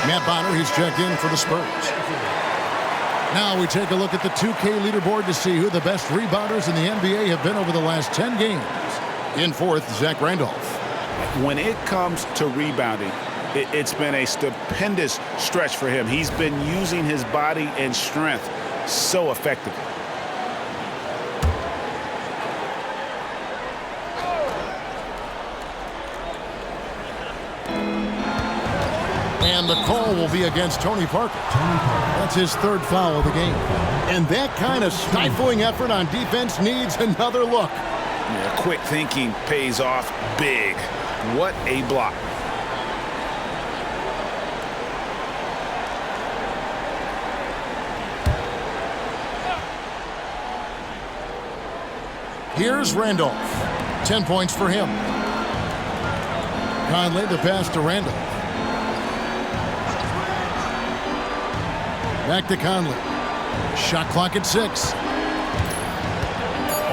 Matt Bonner, he's checked in for the Spurs. Now we take a look at the 2K leaderboard to see who the best rebounders in the NBA have been over the last 10 games. In fourth, Zach Randolph. When it comes to rebounding, it's been a stupendous stretch for him. He's been using his body and strength so effectively. And the call will be against Tony Parker. That's his third foul of the game. And that kind of stifling effort on defense needs another look. Yeah, quick thinking pays off big. What a block. Here's Randolph. 10 points for him. Conley, the pass to Randolph. Back to Conley. Shot clock at 6.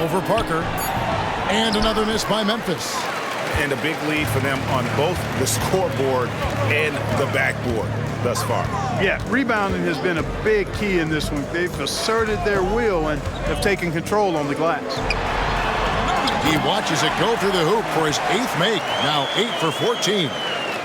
Over Parker. And another miss by Memphis. And a big lead for them on both the scoreboard and the backboard thus far. Yeah, rebounding has been a big key in this one. They've asserted their will and have taken control on the glass. He watches it go through the hoop for his 8th make. Now 8 for 14.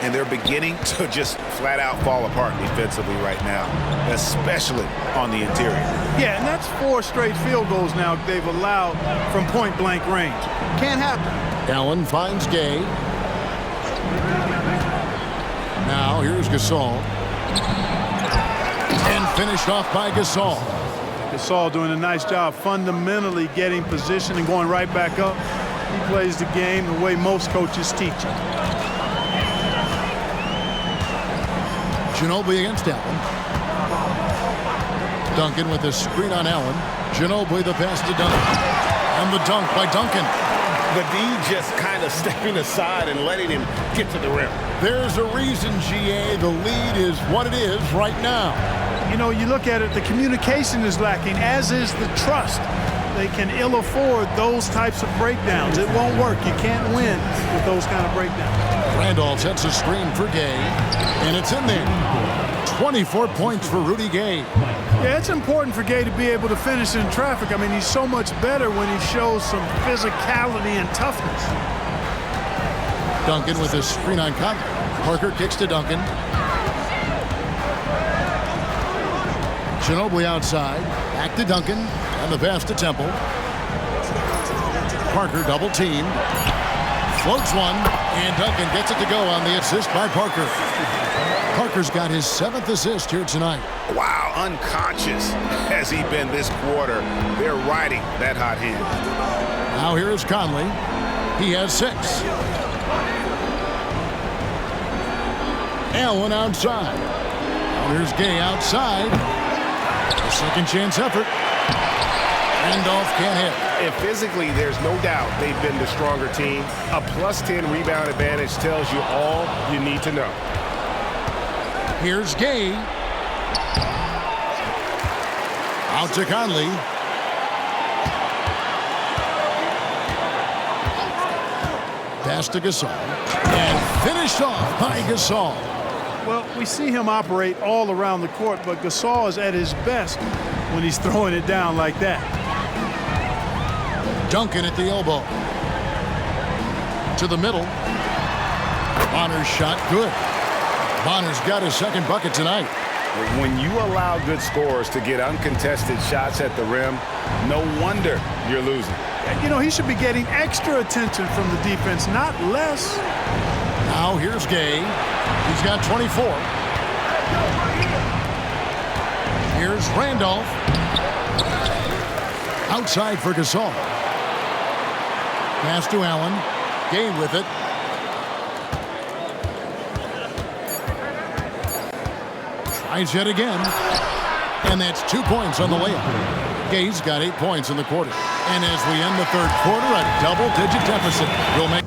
And they're beginning to just flat out fall apart defensively right now, especially on the interior. Yeah, and that's 4 straight field goals now they've allowed from point-blank range. Can't happen. Allen finds Gay. Now here's Gasol. And finished off by Gasol. Gasol doing a nice job fundamentally getting position and going right back up. He plays the game the way most coaches teach it. Ginobili against Allen. Duncan with a screen on Allen. Ginobili the pass to Duncan. And the dunk by Duncan. The D just kind of stepping aside and letting him get to the rim. There's a reason, GA, the lead is what it is right now. You know, you look at it, the communication is lacking, as is the trust. They can ill afford those types of breakdowns. It won't work. You can't win with those kind of breakdowns. Randolph sets a screen for Gay, and it's in there. 24 points for Rudy Gay. Yeah, it's important for Gay to be able to finish in traffic. I mean, he's so much better when he shows some physicality and toughness. Duncan with a screen on Conley. Parker kicks to Duncan. Ginobili outside. Back to Duncan. And the pass to Temple. Parker double teamed. Floats one. And Duncan gets it to go on the assist by Parker. Parker's got his 7th assist here tonight. Wow, unconscious has he been this quarter. They're riding that hot hand. Now here is Conley. He has 6. Allen outside. Now here's Gay outside. A second chance effort. Randolph can't hit. And physically, there's no doubt they've been the stronger team. A +10 rebound advantage tells you all you need to know. Here's Gay. Out to Conley. Pass to Gasol. And finished off by Gasol. Well, we see him operate all around the court, but Gasol is at his best when he's throwing it down like that. Duncan at the elbow. To the middle. Bonner's shot good. Bonner's got his 2nd bucket tonight. When you allow good scorers to get uncontested shots at the rim, no wonder you're losing. You know, he should be getting extra attention from the defense, not less. Now here's Gay. He's got 24. Here's Randolph. Outside for Gasol. Pass to Allen. Gay with it. Tries yet again. And that's 2 points on the layup. Gay's got 8 points in the quarter. And as we end the 3rd quarter, a double-digit deficit will make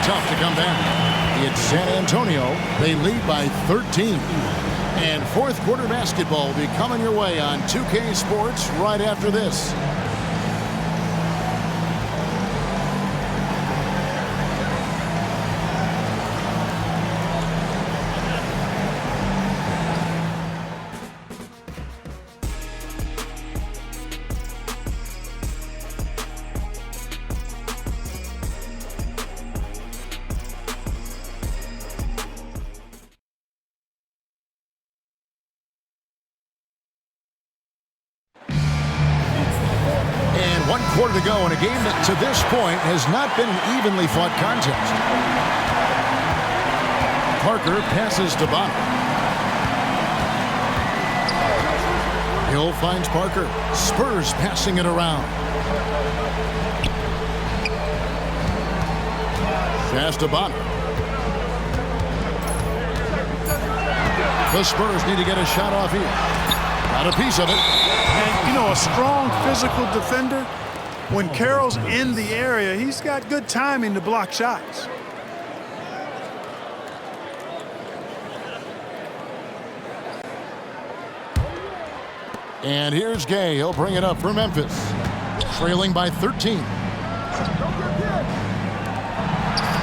tough to come back. It's San Antonio. They lead by 13. And fourth quarter basketball will be coming your way on 2K Sports right after this. One quarter to go in a game that to this point has not been an evenly fought contest. Parker passes to Bonner. Hill finds Parker. Spurs passing it around. Pass to Bonner. The Spurs need to get a shot off here. Got a piece of it. And, you know, a strong physical defender, when Carroll's in the area, he's got good timing to block shots. And here's Gay. He'll bring it up for Memphis. Trailing by 13.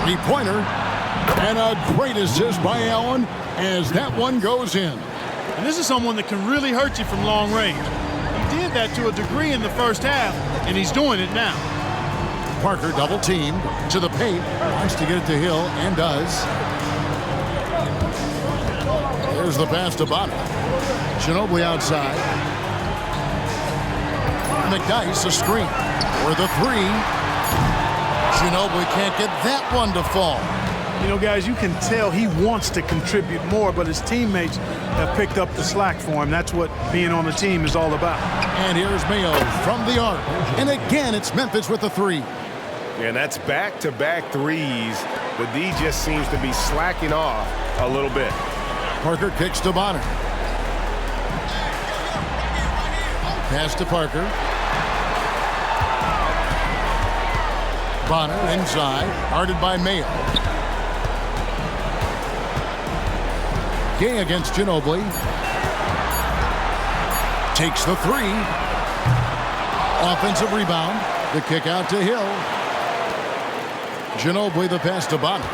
Three-pointer. And a great assist by Allen as that one goes in. And this is someone that can really hurt you from long range. He did that to a degree in the first half, and he's doing it now. Parker double teamed to the paint. Wants to get it to Hill and does. There's the pass to Bonner. Ginobili outside. McDyess a screen for the three. Ginobili can't get that one to fall. You know, guys, you can tell he wants to contribute more, but his teammates have picked up the slack for him. That's what being on the team is all about. And here's Mayo from the arc. And again, it's Memphis with the three. And that's back-to-back threes. The D just seems to be slacking off a little bit. Parker kicks to Bonner. Pass to Parker. Bonner inside, guarded by Mayo. Gay against Ginobili. Takes the three. Offensive rebound. The kick out to Hill. Ginobili the pass to Bonner.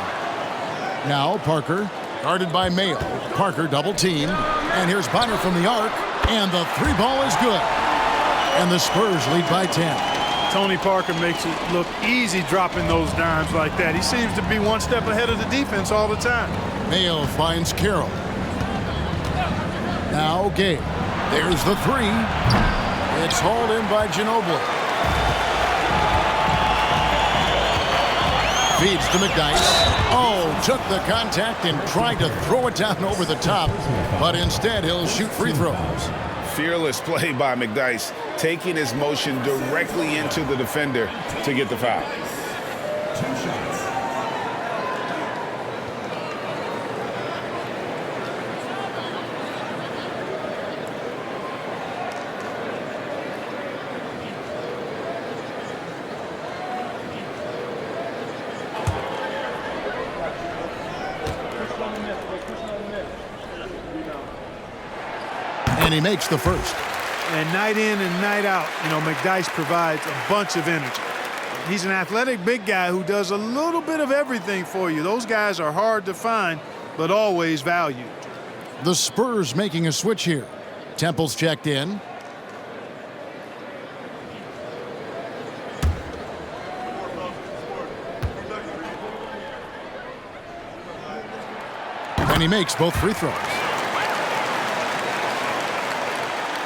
Now Parker, guarded by Mayo. Parker double teamed. And here's Bonner from the arc. And the three ball is good. And the Spurs lead by 10. Tony Parker makes it look easy dropping those dimes like that. He seems to be one step ahead of the defense all the time. Mayo finds Carroll. Now Gay. There's the three. It's hauled in by Ginobili. Feeds to McDyess. Oh, took the contact and tried to throw it down over the top. But instead, he'll shoot free throws. Fearless play by McDyess, taking his motion directly into the defender to get the foul. And he makes the first. And night in and night out, you know, McDyess provides a bunch of energy. He's an athletic big guy who does a little bit of everything for you. Those guys are hard to find, but always valued. The Spurs making a switch here. Temple's checked in. And he makes both free throws.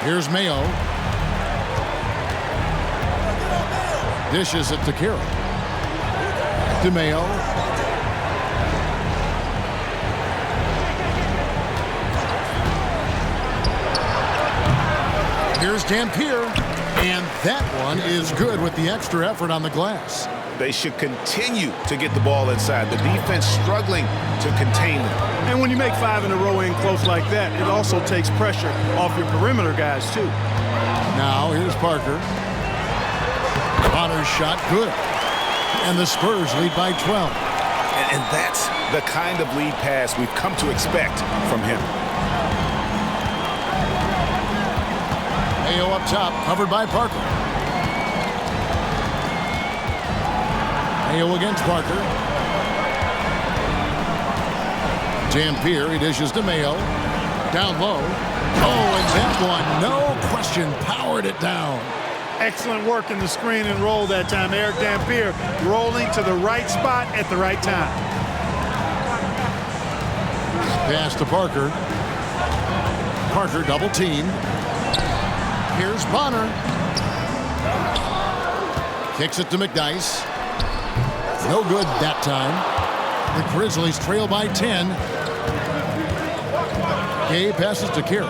Here's Mayo. Dishes it to Carroll. To Mayo. Here's Dampier. And that one is good with the extra effort on the glass. They should continue to get the ball inside. The defense struggling to contain them. And when you make 5 in a row in close like that, it also takes pressure off your perimeter guys, too. Now, here's Parker. Bonner's shot good. And the Spurs lead by 12. And that's the kind of lead pass we've come to expect from him. Mayo up top, covered by Parker. Mayo against Parker. Dampier, he dishes to Mayo. Down low. Oh, and that one, no question, powered it down. Excellent work in the screen and roll that time. Eric Dampier rolling to the right spot at the right time. Pass to Parker. Parker double teamed. Here's Bonner. Kicks it to McDyess. No good that time. The Grizzlies trail by 10. Gay passes to Carroll.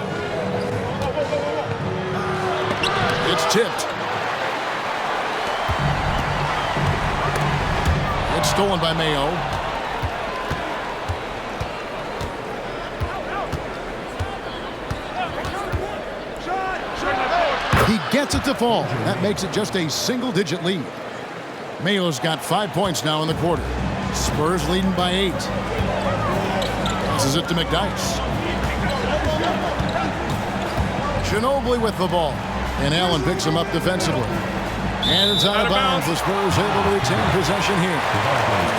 It's tipped. It's stolen by Mayo. He gets it to fall. That makes it just a single-digit lead. Mayo's got 5 points now in the quarter. Spurs leading by 8. Passes it to McDyess. Ginobili with the ball. And Allen picks him up defensively. And it's out of bounds. The Spurs able to retain possession here.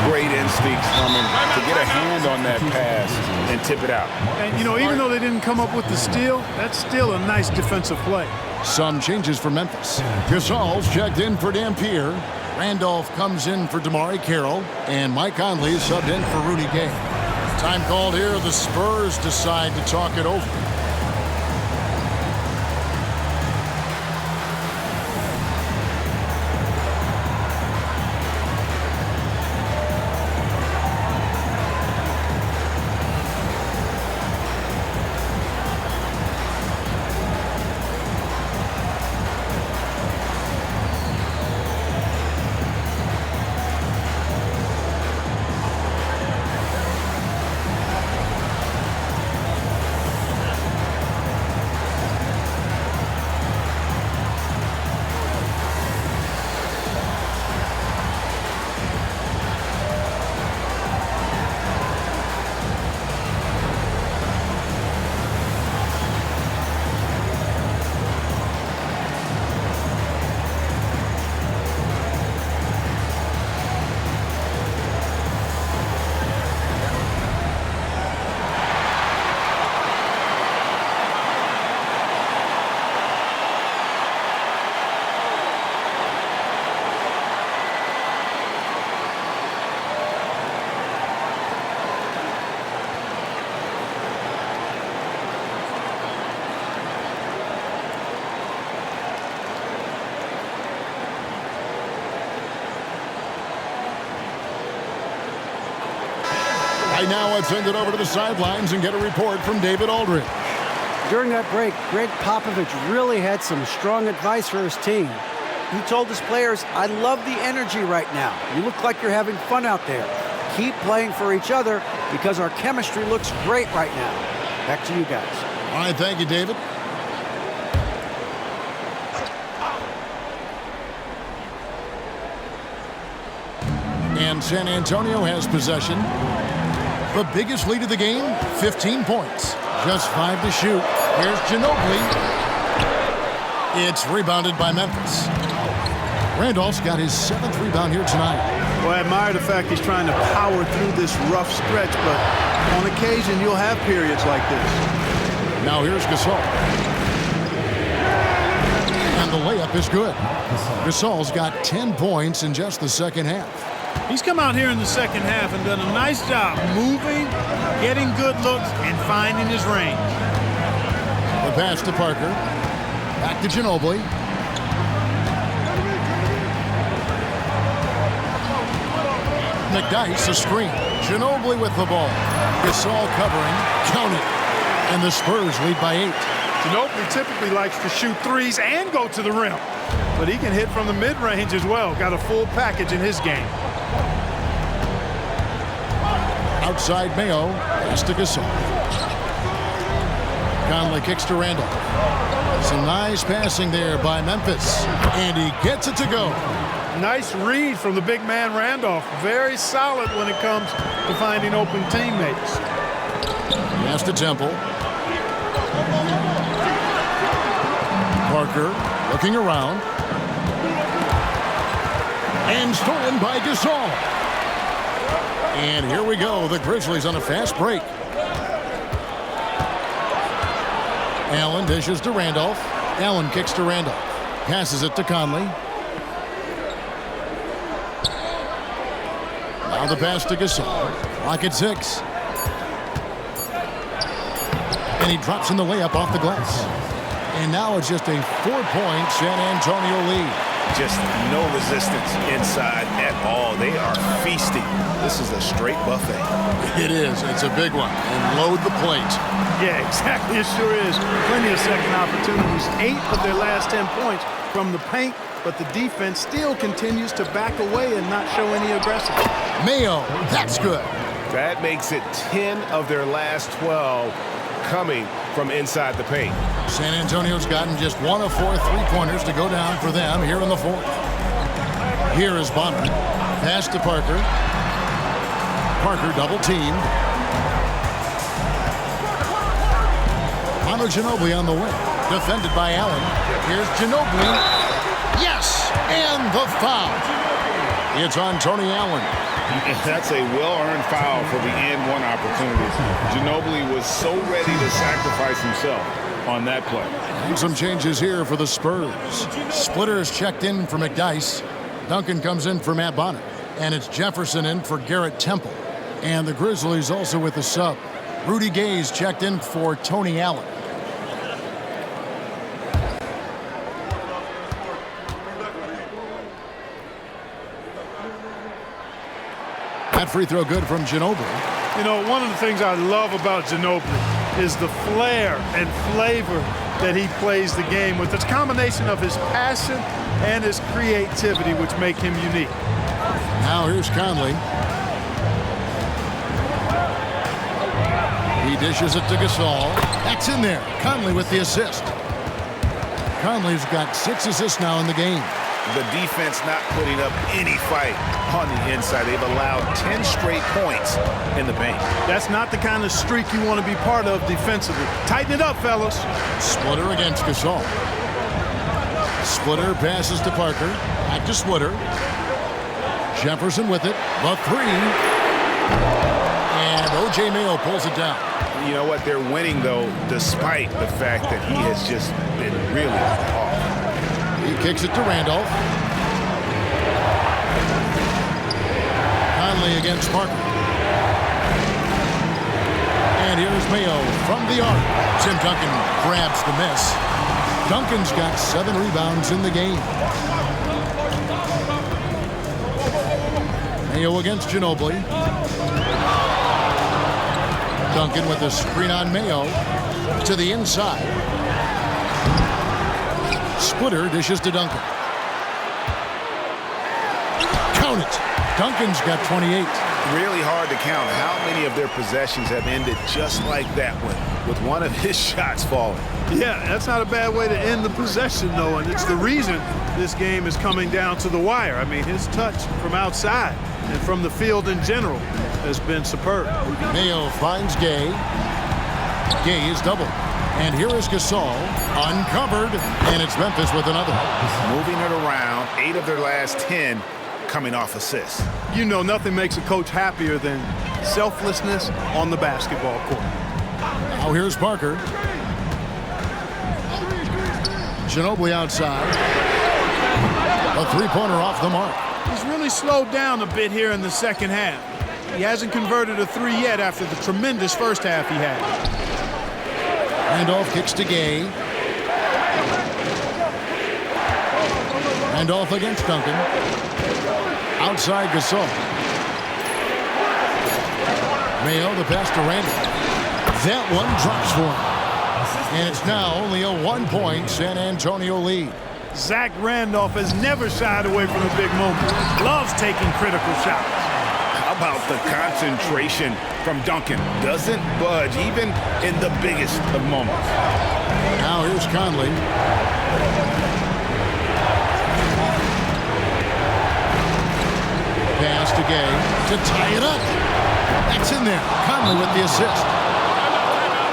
Great instincts from him to get a hand on that pass and tip it out. And, you know, even though they didn't come up with the steal, that's still a nice defensive play. Some changes for Memphis. Gasol's checked in for Dampier. Randolph comes in for Damari Carroll. And Mike Conley is subbed in for Rudy Gay. Time called here. The Spurs decide to talk it over. Right now, let's send it over to the sidelines and get a report from David Aldridge. During that break, Greg Popovich really had some strong advice for his team. He told his players, I love the energy right now. You look like you're having fun out there. Keep playing for each other because our chemistry looks great right now. Back to you guys. All right, thank you, David. And San Antonio has possession. The biggest lead of the game, 15 points. Just 5 to shoot. Here's Ginobili. It's rebounded by Memphis. Randolph's got his 7th rebound here tonight. Well, I admire the fact he's trying to power through this rough stretch, but on occasion you'll have periods like this. Now here's Gasol. And the layup is good. Gasol's got 10 points in just the second half. He's come out here in the second half and done a nice job moving, getting good looks, and finding his range. The pass to Parker. Back to Ginobili. McDyess a screen. Ginobili with the ball. Gasol covering. Count it. And the Spurs lead by 8. Ginobili typically likes to shoot threes and go to the rim, but he can hit from the mid-range as well. Got a full package in his game. Outside Mayo, pass to Gasol. Conley kicks to Randolph. Some nice passing there by Memphis. And he gets it to go. Nice read from the big man Randolph. Very solid when it comes to finding open teammates. Pass to Temple. Parker looking around. And stolen by Gasol. And here we go. The Grizzlies on a fast break. Allen dishes to Randolph. Allen kicks to Randolph. Passes it to Conley. Now the pass to Gasol. Clock at 6. And he drops in the layup off the glass. And now it's just a 4-point San Antonio lead. Just no resistance inside at all. They are feasting. This is a straight buffet. It is. It's a big one. And load the plate. Yeah, exactly. It sure is. Plenty of second opportunities. 8 of their last 10 points from the paint, but the defense still continues to back away and not show any aggressiveness. Mayo, that's good. That makes it 10 of their last 12 coming from inside the paint. San Antonio's gotten just 1 of 4 3-pointers to go down for them here in the 4th. Here is Bonner. Pass to Parker. Parker double teamed. Manu Ginobili on the wing. Defended by Allen. Here's Ginobili. Yes! And the foul. It's on Tony Allen. That's a well-earned foul for the and one opportunity. Ginobili was so ready to sacrifice himself on that play. And some changes here for the Spurs. Splitter is checked in for McDyess. Duncan comes in for Matt Bonner. And it's Jefferson in for Garrett Temple. And the Grizzlies also with the sub. Rudy Gay's checked in for Tony Allen. That free throw good from Ginobili. You know, one of the things I love about Ginobili is the flair and flavor that he plays the game with. It's a combination of his passion and his creativity, which make him unique. Now here's Conley. He dishes it to Gasol. That's in there. Conley with the assist. Conley's got 6 assists now in the game. The defense not putting up any fight on the inside. They've allowed 10 straight points in the paint. That's not the kind of streak you want to be part of defensively. Tighten it up, fellas. Splitter against Gasol. Splitter passes to Parker. Back to Splitter. Jefferson with it. The 3. And O.J. Mayo pulls it down. You know what? They're winning, though, despite the fact that he has just been really off. He kicks it to Randolph. Conley against Parker. And here's Mayo from the arc. Tim Duncan grabs the miss. Duncan's got 7 rebounds in the game. Mayo against Ginobili. Duncan with a screen on Mayo to the inside. Splitter dishes to Duncan. Count it. Duncan's got 28. Really hard to count how many of their possessions have ended just like that one, with one of his shots falling. Yeah, that's not a bad way to end the possession, though, and it's the reason this game is coming down to the wire. I mean, his touch from outside and from the field in general has been superb. Mayo finds Gay. Gay is doubled. And here is Gasol, uncovered, and it's Memphis with another. Moving it around, 8 of their last 10 coming off assists. You know, nothing makes a coach happier than selflessness on the basketball court. Now here's Parker. Ginobili outside. A 3-pointer off the mark. He's really slowed down a bit here in the second half. He hasn't converted a 3 yet after the tremendous first half he had. Randolph kicks to Gay. Randolph against Duncan. Outside Gasol. Mayo, the pass to Randolph. That one drops for him. And it's now only a 1-point San Antonio lead. Zach Randolph has never shied away from a big moment. Loves taking critical shots. How about the concentration from Duncan? Doesn't budge even in the biggest of moments. Now here's Conley. pass to Gay to tie it up. That's in there. Conley with the assist.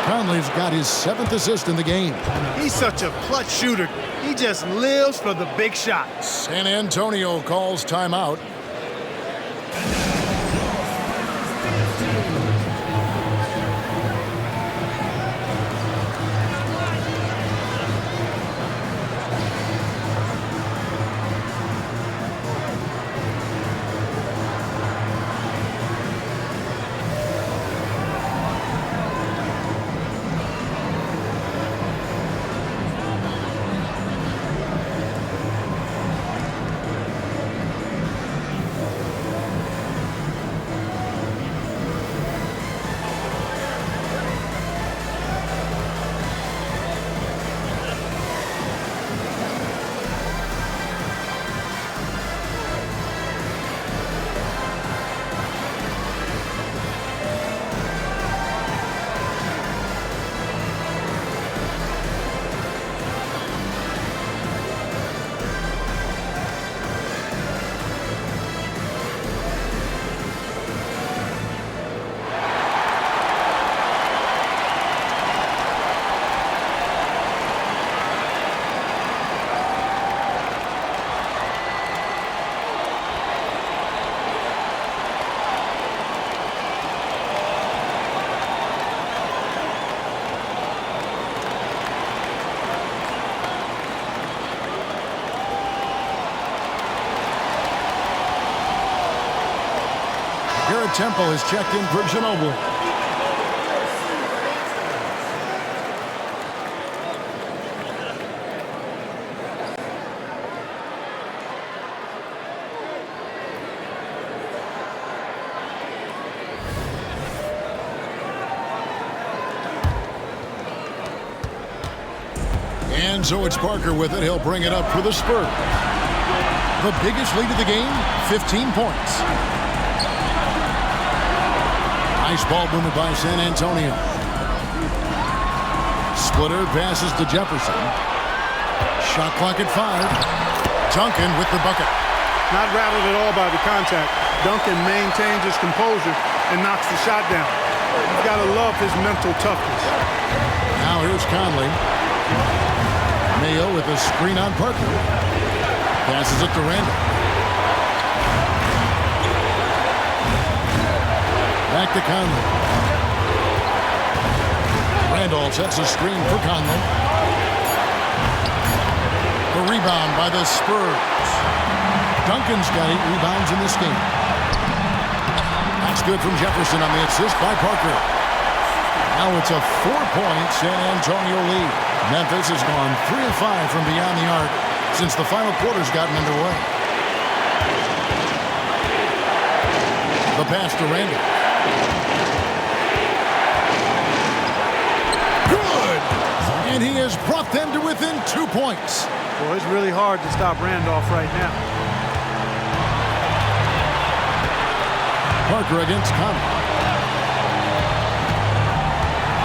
Conley's got his 7th assist in the game. He's such a clutch shooter. He just lives for the big shots. San Antonio calls timeout. Garrett Temple is checked in for Ginobili. And so it's Parker with it. He'll bring it up for the Spurs. The biggest lead of the game, 15 points. Nice ball movement by San Antonio. Splitter passes to Jefferson. Shot clock at 5. Duncan with the bucket. Not rattled at all by the contact. Duncan maintains his composure and knocks the shot down. You've got to love his mental toughness. Now here's Conley. Mayo with a screen on Parker. Passes it to Randall. Back to Conley. Randall sets a screen for Conley. The rebound by the Spurs. Duncan's got 8 rebounds in this game. That's good from Jefferson on the assist by Parker. Now it's a 4-point San Antonio lead. Memphis has gone 3 of 5 from beyond the arc since the final quarter's gotten underway. The pass to Randall. Good! And he has brought them to within 2 points. Well, it's really hard to stop Randolph right now. Parker against Conley.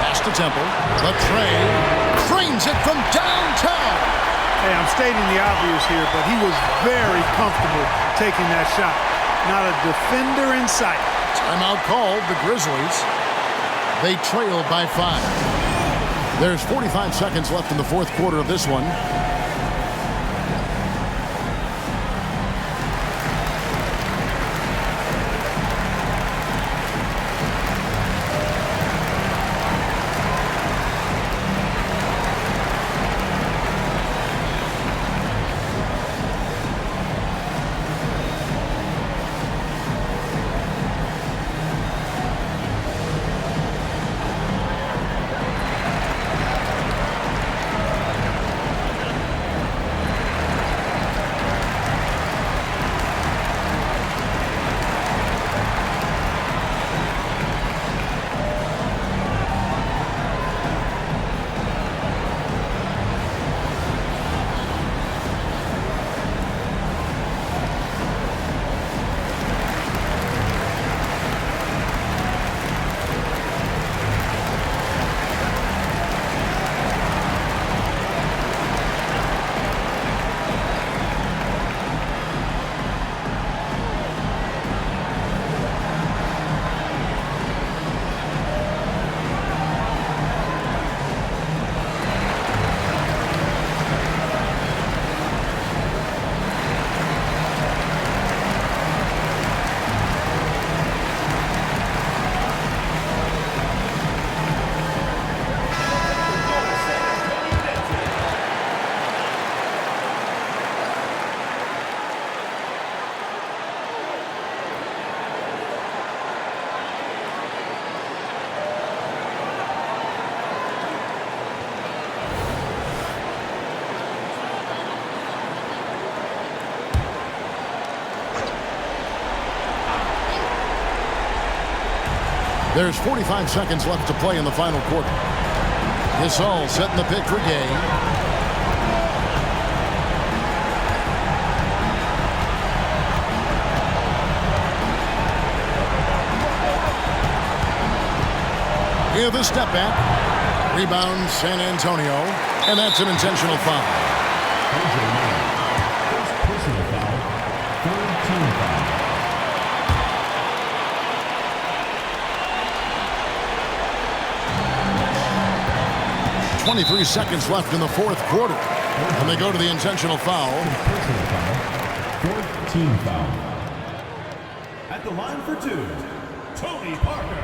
Pass to Temple. The tray. Trains it from downtown. Hey, I'm stating the obvious here, but he was very comfortable taking that shot. Not a defender in sight. Timeout called. The Grizzlies. They trail by 5. There's 45 seconds left in the fourth quarter of this one. There's 45 seconds left to play in the final quarter. Gasol setting the pick for Gay. With a step back. Rebound San Antonio. And that's an intentional foul. First personal foul. Third team foul. .23 seconds left in the fourth quarter. And they go to the intentional foul. Personal foul. Fourth team foul. At the line for two, Tony Parker.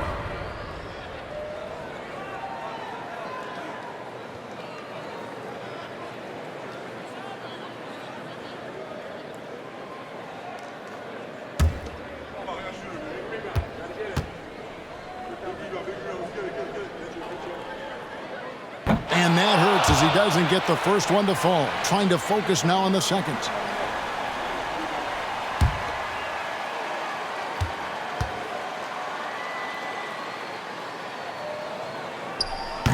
And that hurts as he doesn't get the first one to fall. Trying to focus now on the second.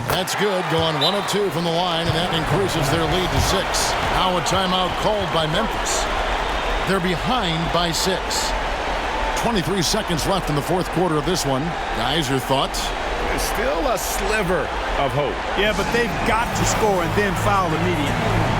That's good. Going 1 of 2 from the line, and that increases their lead to 6. Now a timeout called by Memphis. They're behind by 6. 23 seconds left in the fourth quarter of this one. Guys, your thoughts? There's still a sliver of hope. Yeah, but they've got to score and then foul immediately.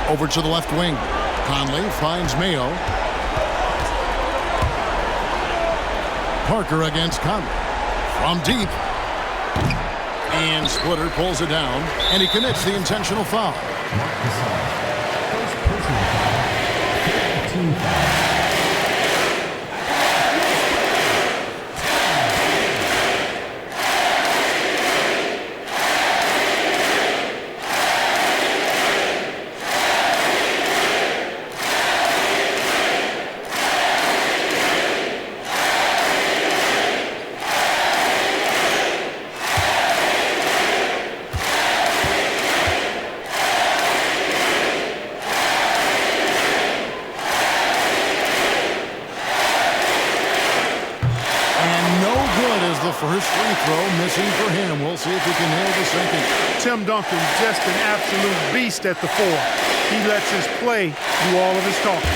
Over to the left wing. Conley finds Mayo. Parker against Conley. From deep. And Splitter pulls it down. And he commits the intentional foul. Mark Gasol. First personal foul. Third team foul. First free throw missing for him. We'll see if he can nail the second. Tim Duncan, just an absolute beast at the 4. He lets his play do all of his talking.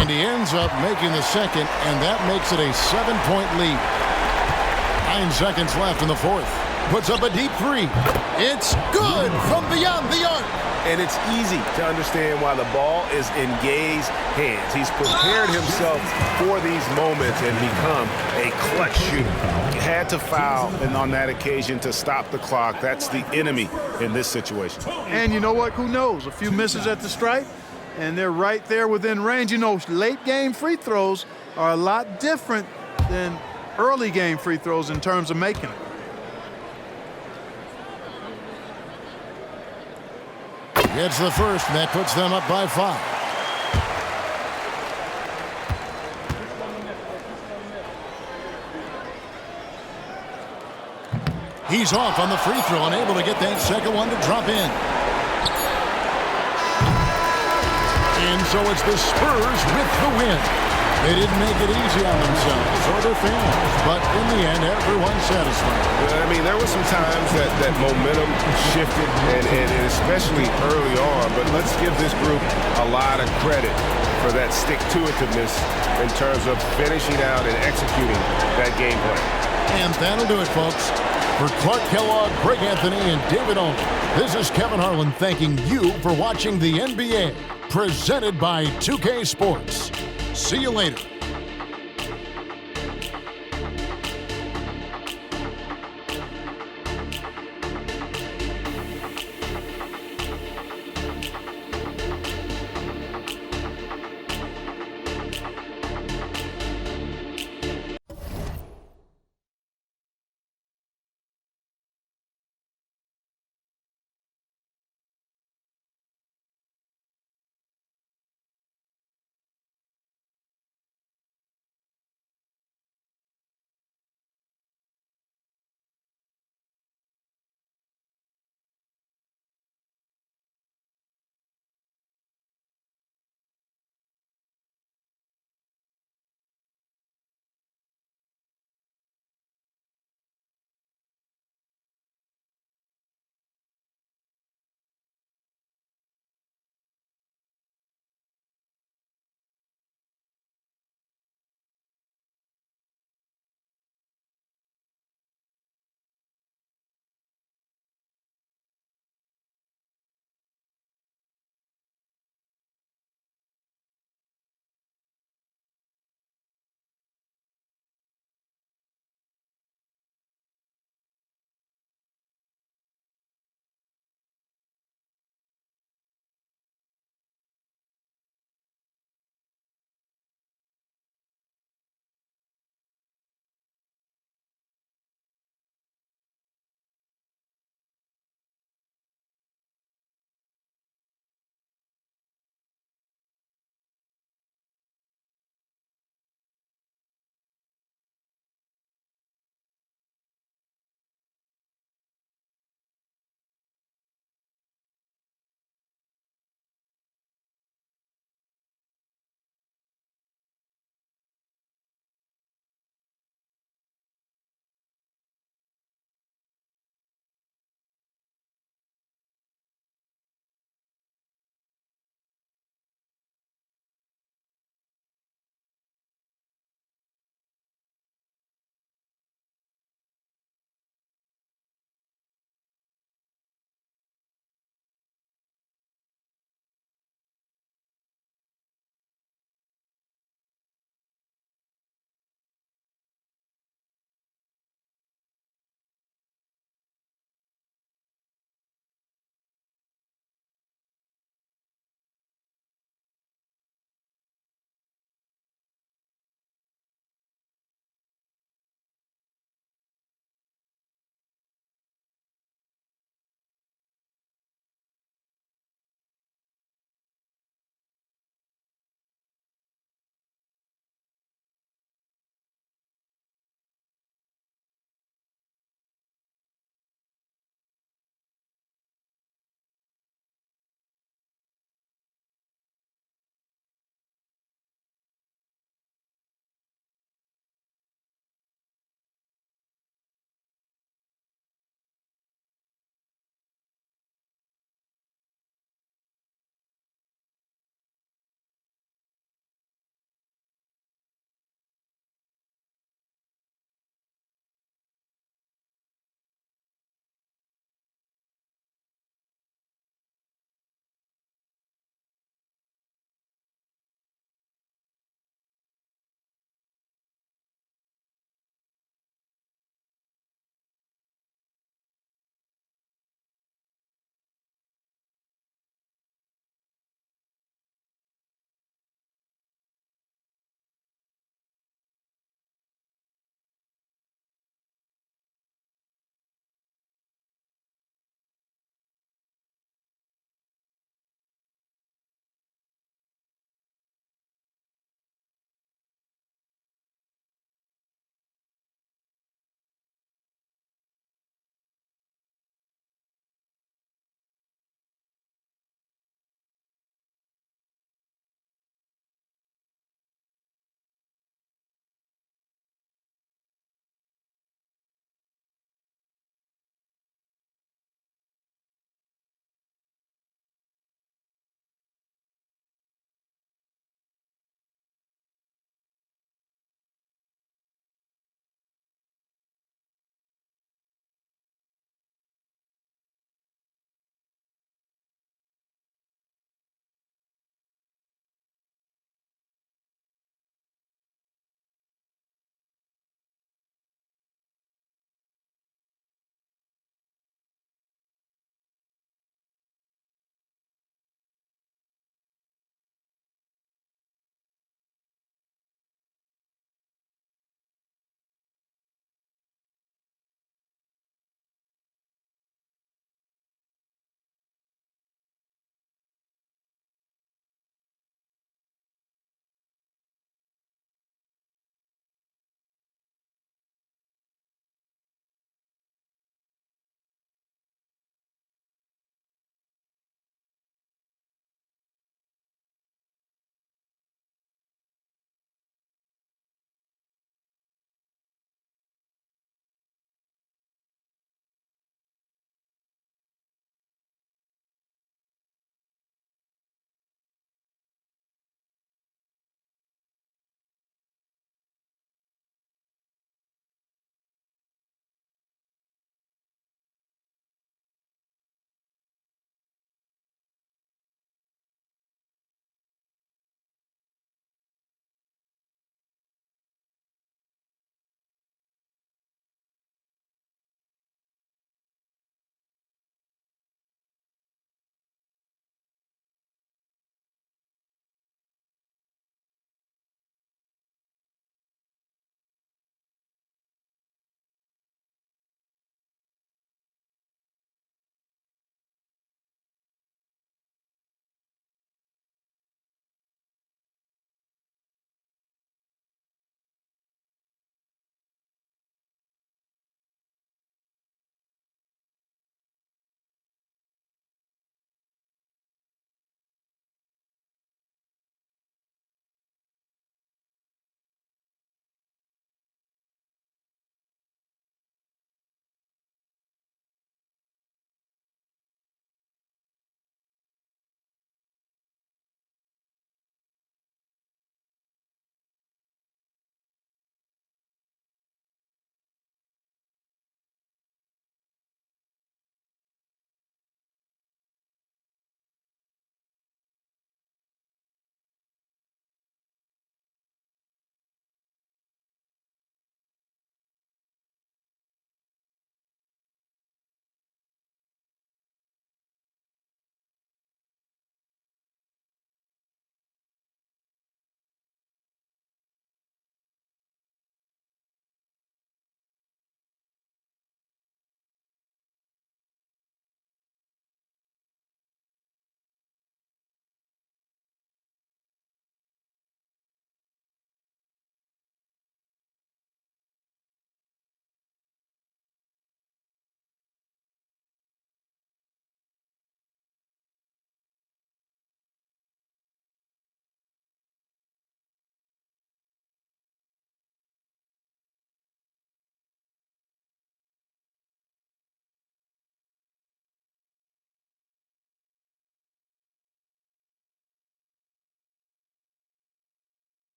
And he ends up making the second, and that makes it a 7-point lead. 9 seconds left in the fourth. Puts up a deep three. It's good from beyond the arc. And it's easy to understand why the ball is in Gay's hands. He's prepared himself for these moments and become a clutch shooter. He had to foul and on that occasion to stop the clock. That's the enemy in this situation. And you know what? Who knows? A few misses at the stripe, and they're right there within range. You know, late game free throws are a lot different than early game free throws in terms of making it. Gets the first, and that puts them up by 5. He's off on the free throw and able to get that second one to drop in. And so it's the Spurs with the win. They didn't make it easy on themselves or their fans, but in the end, everyone's satisfied. I mean, there were some times that momentum shifted, and especially early on, but let's give this group a lot of credit for that stick-to-itiveness in terms of finishing out and executing that game plan. And that'll do it, folks. For Clark Kellogg, Greg Anthony, and David Owen, this is Kevin Harlan thanking you for watching the NBA, presented by 2K Sports. See you later.